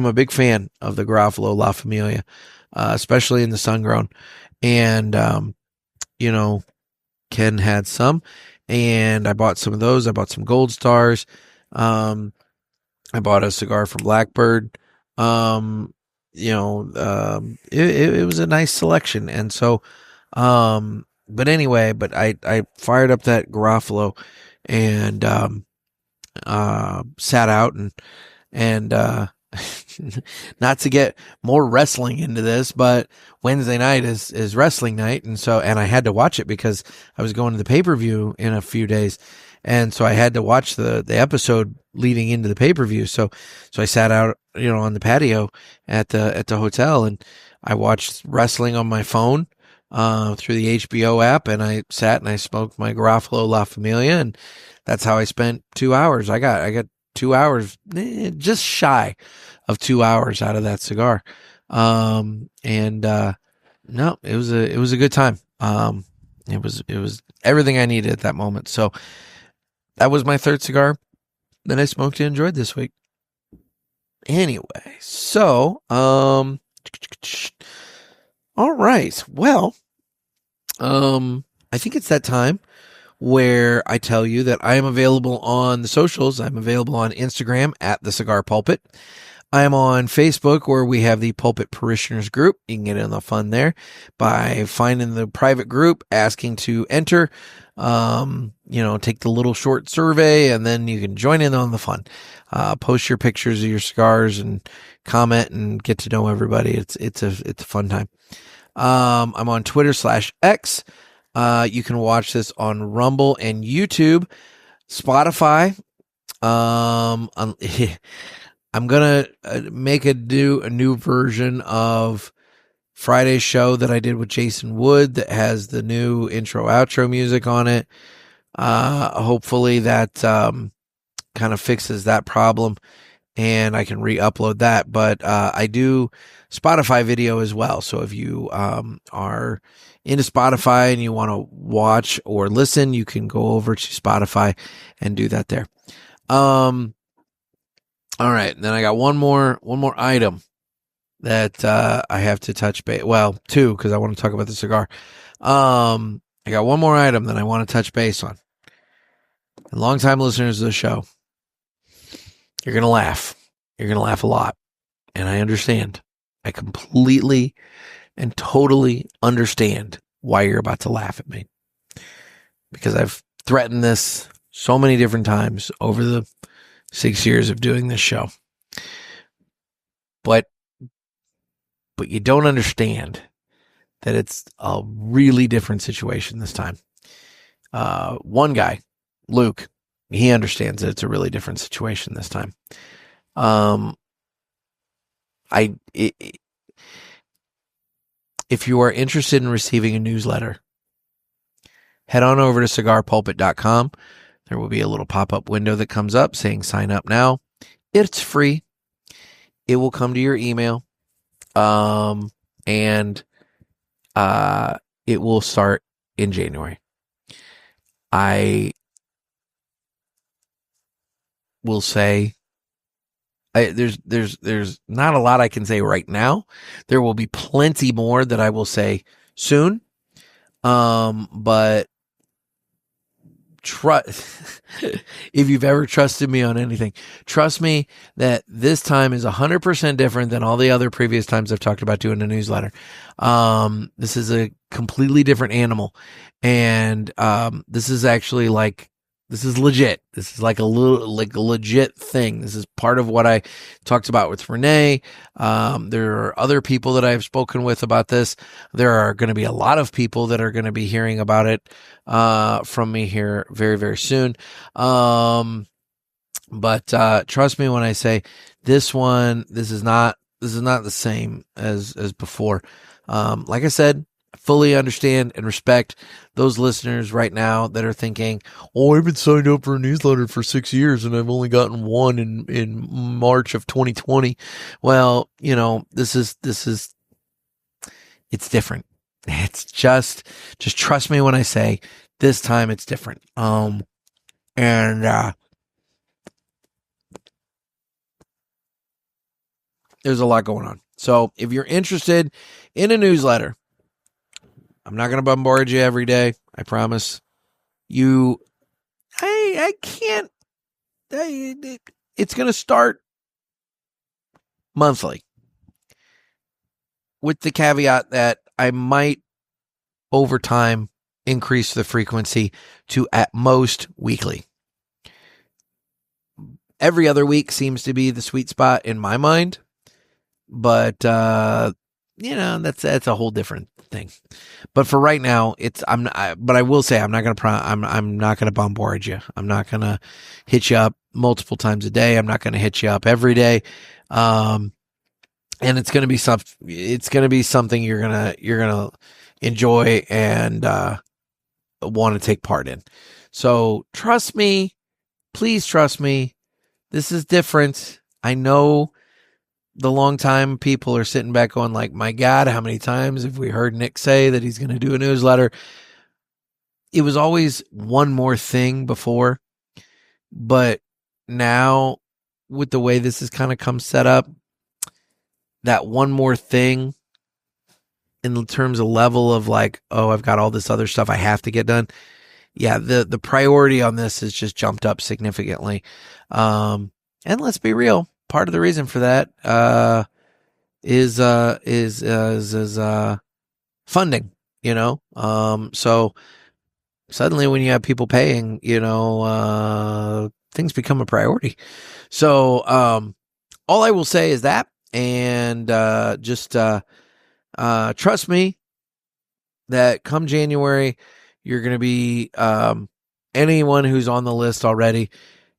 a big fan of the Garofalo La Familia, especially in the sun-grown. And, Ken had some, and I bought some of those. I bought some Gold Stars. I bought a cigar from Blackbird. It was a nice selection. And so, but anyway, I fired up that Garofalo and, sat out and not to get more wrestling into this, but Wednesday night is wrestling night. And I had to watch it because I was going to the pay-per-view in a few days. And so I had to watch the episode leading into the pay-per-view. So I sat out, on the patio at the hotel, and I watched wrestling on my phone, through the HBO app. And I sat and I smoked my Garofalo La Familia, and that's how I spent 2 hours. I got 2 hours, just shy of 2 hours out of that cigar. No, it was a good time. It was everything I needed at that moment. So that was my third cigar that I smoked and enjoyed this week. Anyway, so, all right. Well, I think it's that time where I tell you that I am available on the socials. I'm available on Instagram at The Cigar Pulpit. I'm on Facebook, where we have the Pulpit Parishioners group. You can get in the fun there by finding the private group, asking to enter, take the little short survey, and then you can join in on the fun. Post your pictures of your cigars and comment and get to know everybody. It's a fun time. I'm on Twitter/X. You can watch this on Rumble and YouTube, Spotify. I'm going to make a new version of Friday's show that I did with Jason Wood that has the new intro outro music on it. Hopefully that kind of fixes that problem and I can re-upload that. But I do Spotify video as well. So if you are into Spotify and you want to watch or listen, you can go over to Spotify and do that there. All right, and then I got one more item that I have to touch base. Well, two, because I want to talk about the cigar. I got one more item that I want to touch base on. And longtime listeners of the show, you're gonna laugh. You're gonna laugh a lot, and I understand. I completely and totally understand why you're about to laugh at me, because I've threatened this so many different times over the 6 years of doing this show. But you don't understand that it's a really different situation this time. One guy, Luke, he understands that it's a really different situation this time. If you are interested in receiving a newsletter, head on over to cigarpulpit.com. There will be a little pop-up window that comes up saying sign up now. It's free. It will come to your email. And it will start in January. I will say there's not a lot I can say right now. There will be plenty more that I will say soon. But if you've ever trusted me on anything, trust me that this time is 100% different than all the other previous times I've talked about doing a newsletter. This is a completely different animal. And this is actually this is legit. This is like a legit thing. This is part of what I talked about with Renee. There are other people that I've spoken with about this. There are going to be a lot of people that are going to be hearing about it from me here very, very soon. But trust me when I say this is not the same as before. Like I said, I fully understand and respect those listeners right now that are thinking, oh, I've been signed up for a newsletter for 6 years and I've only gotten one in March of 2020. Well, this is, it's different. It's just trust me when I say this time it's different. There's a lot going on. So if you're interested in a newsletter, I'm not going to bombard you every day. I promise you. I can't it's going to start monthly, with the caveat that I might over time increase the frequency to at most weekly. Every other week seems to be the sweet spot in my mind, but that's a whole different thing. But for right now, but I will say I'm not gonna bombard you. I'm not gonna hit you up multiple times a day. I'm not gonna hit you up every day. And it's gonna be something you're gonna enjoy and want to take part in. So trust me, please trust me. This is different. I know the long time people are sitting back going like, my God, how many times have we heard Nick say that he's going to do a newsletter? It was always one more thing before, but now with the way this has kind of come set up, that one more thing in terms of level of like, oh, I've got all this other stuff I have to get done. Yeah, the priority on this has just jumped up significantly. And let's be real, part of the reason for that is funding, so suddenly when you have people paying, things become a priority. So all I will say is that, and just trust me that come January, you're going to be anyone who's on the list already.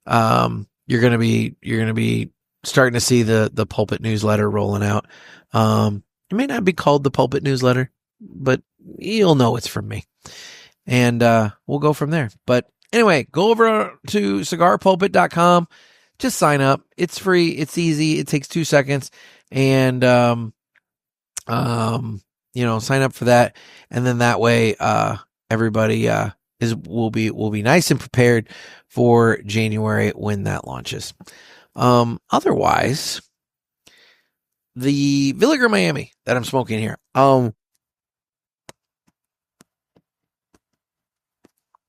You're going to be starting to see the Pulpit newsletter rolling out. It may not be called the Pulpit newsletter, but you'll know it's from me, and we'll go from there. But anyway, go over to cigarpulpit.com. Just sign up. It's free. It's easy. It takes 2 seconds, and sign up for that, and then that way everybody will be nice and prepared for January when that launches. Otherwise, the Villiger Miami that I'm smoking here,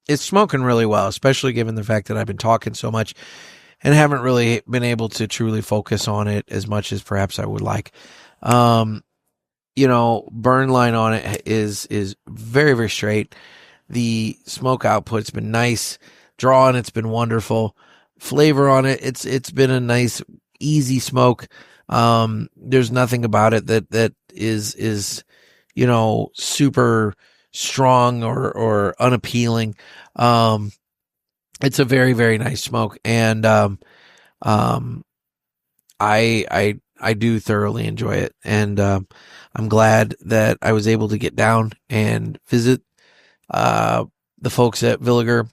it's smoking really well, especially given the fact that I've been talking so much and haven't really been able to truly focus on it as much as perhaps I would like. Burn line on it is very, very straight. The smoke output's been nice. Draw on it's been wonderful. Flavor on it, it's been a nice, easy smoke. There's nothing about it that is super strong or unappealing. It's a very, very nice smoke, and I do thoroughly enjoy it, and I'm glad that I was able to get down and visit the folks at Villiger.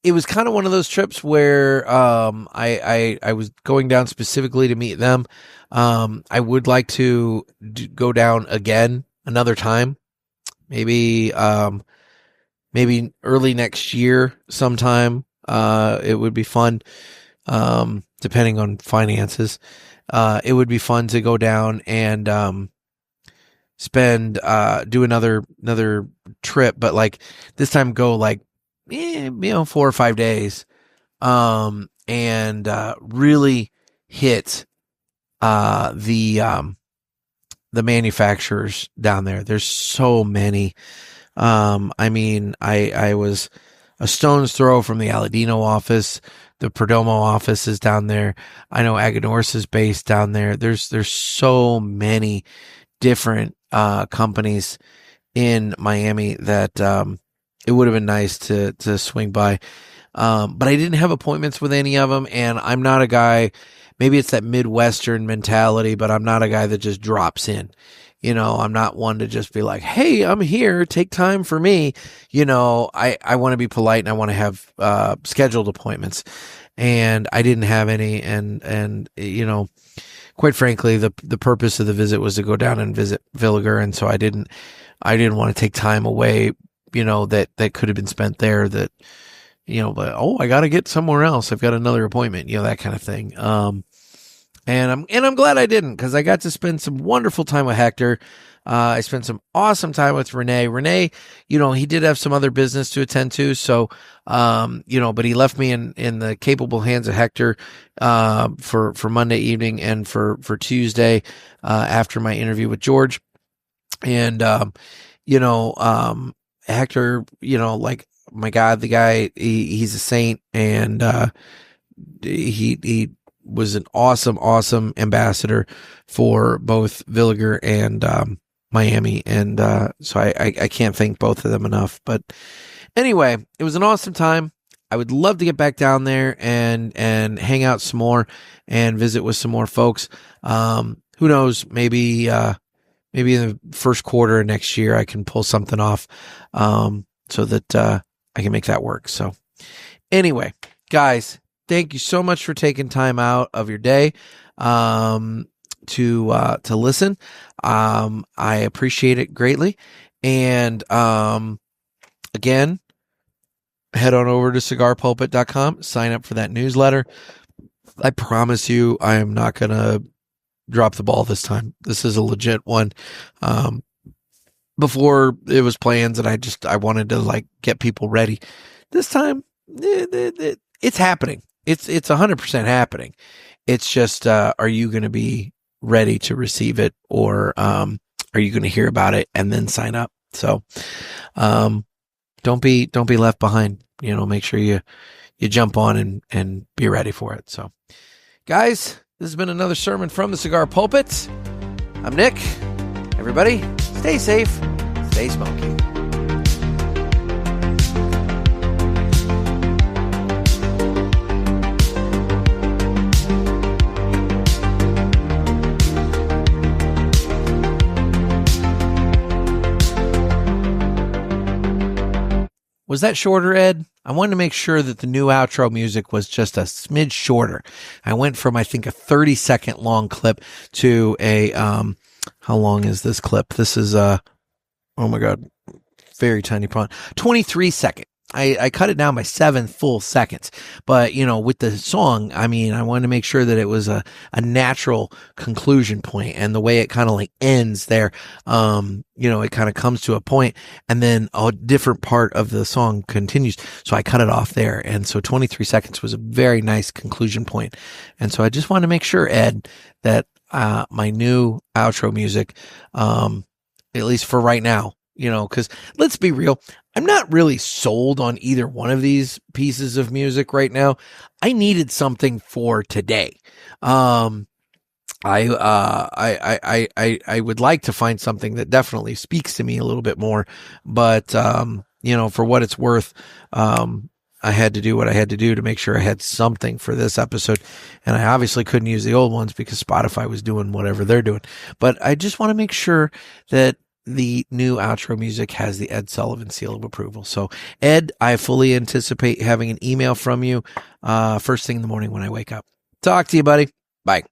It was kind of one of those trips where I was going down specifically to meet them. I would like to go down again another time, maybe early next year sometime. It would be fun, depending on finances. It would be fun to go down and do another trip, but like this time go like 4 or 5 days, and really hit the manufacturers down there. There's so many. I was a stone's throw from the Aladino office. The Perdomo office is down there. I know Aganorsa is based down there. There's so many different companies in Miami that it would have been nice to swing by. But I didn't have appointments with any of them, and I'm not a guy, maybe it's that Midwestern mentality, but I'm not a guy that just drops in. I'm not one to just be like, hey, I'm here, take time for me. I want to be polite, and I want to have scheduled appointments, and I didn't have any. And quite frankly, the purpose of the visit was to go down and visit Villiger. And so I didn't want to take time away, that could have been spent there that, but, I got to get somewhere else. I've got another appointment, that kind of thing. And I'm glad I didn't, because I got to spend some wonderful time with Hector. I spent some awesome time with Renee. Renee, he did have some other business to attend to. So, but he left me in the capable hands of Hector, for Monday evening and for Tuesday, after my interview with George. And, Hector, like, my God, the guy, he's a saint, and, he was an awesome ambassador for both Villiger and, Miami. And, so I can't thank both of them enough. But anyway, it was an awesome time. I would love to get back down there and hang out some more and visit with some more folks. Who knows? Maybe in the first quarter of next year, I can pull something off, so that, I can make that work. So anyway, guys, thank you so much for taking time out of your day, to listen. I appreciate it greatly. And, again, head on over to cigarpulpit.com, sign up for that newsletter. I promise you, I am not going to drop the ball this time. This is a legit one. Before it was plans, and I wanted to get people ready. This time, it's happening. It's 100% happening. It's just, are you going to be ready to receive it, or are you going to hear about it and then sign up? So, don't be left behind. Make sure you jump on and be ready for it. So, guys, this has been another sermon from the Cigar Pulpit. I'm Nick. Everybody, stay safe, stay smoky. Was that shorter, Ed? I wanted to make sure that the new outro music was just a smidge shorter. I went from, I think, a 30-second long clip to a, how long is this clip? This is, oh my God, very tiny prompt. 23 second. I cut it down by 7 full seconds. But, with the song, I wanted to make sure that it was a natural conclusion point, and the way it kind of ends there, it kind of comes to a point, and then a different part of the song continues. So I cut it off there. And so 23 seconds was a very nice conclusion point. And so I just wanted to make sure, Ed, that, my new outro music, at least for right now, because let's be real, I'm not really sold on either one of these pieces of music right now. I needed something for today. I would like to find something that definitely speaks to me a little bit more, but, for what it's worth, I had to do what I had to do to make sure I had something for this episode. And I obviously couldn't use the old ones because Spotify was doing whatever they're doing, but I just want to make sure that the new outro music has the Ed Sullivan seal of approval. So, Ed, I fully anticipate having an email from you first thing in the morning when I wake up. Talk to you, buddy. Bye.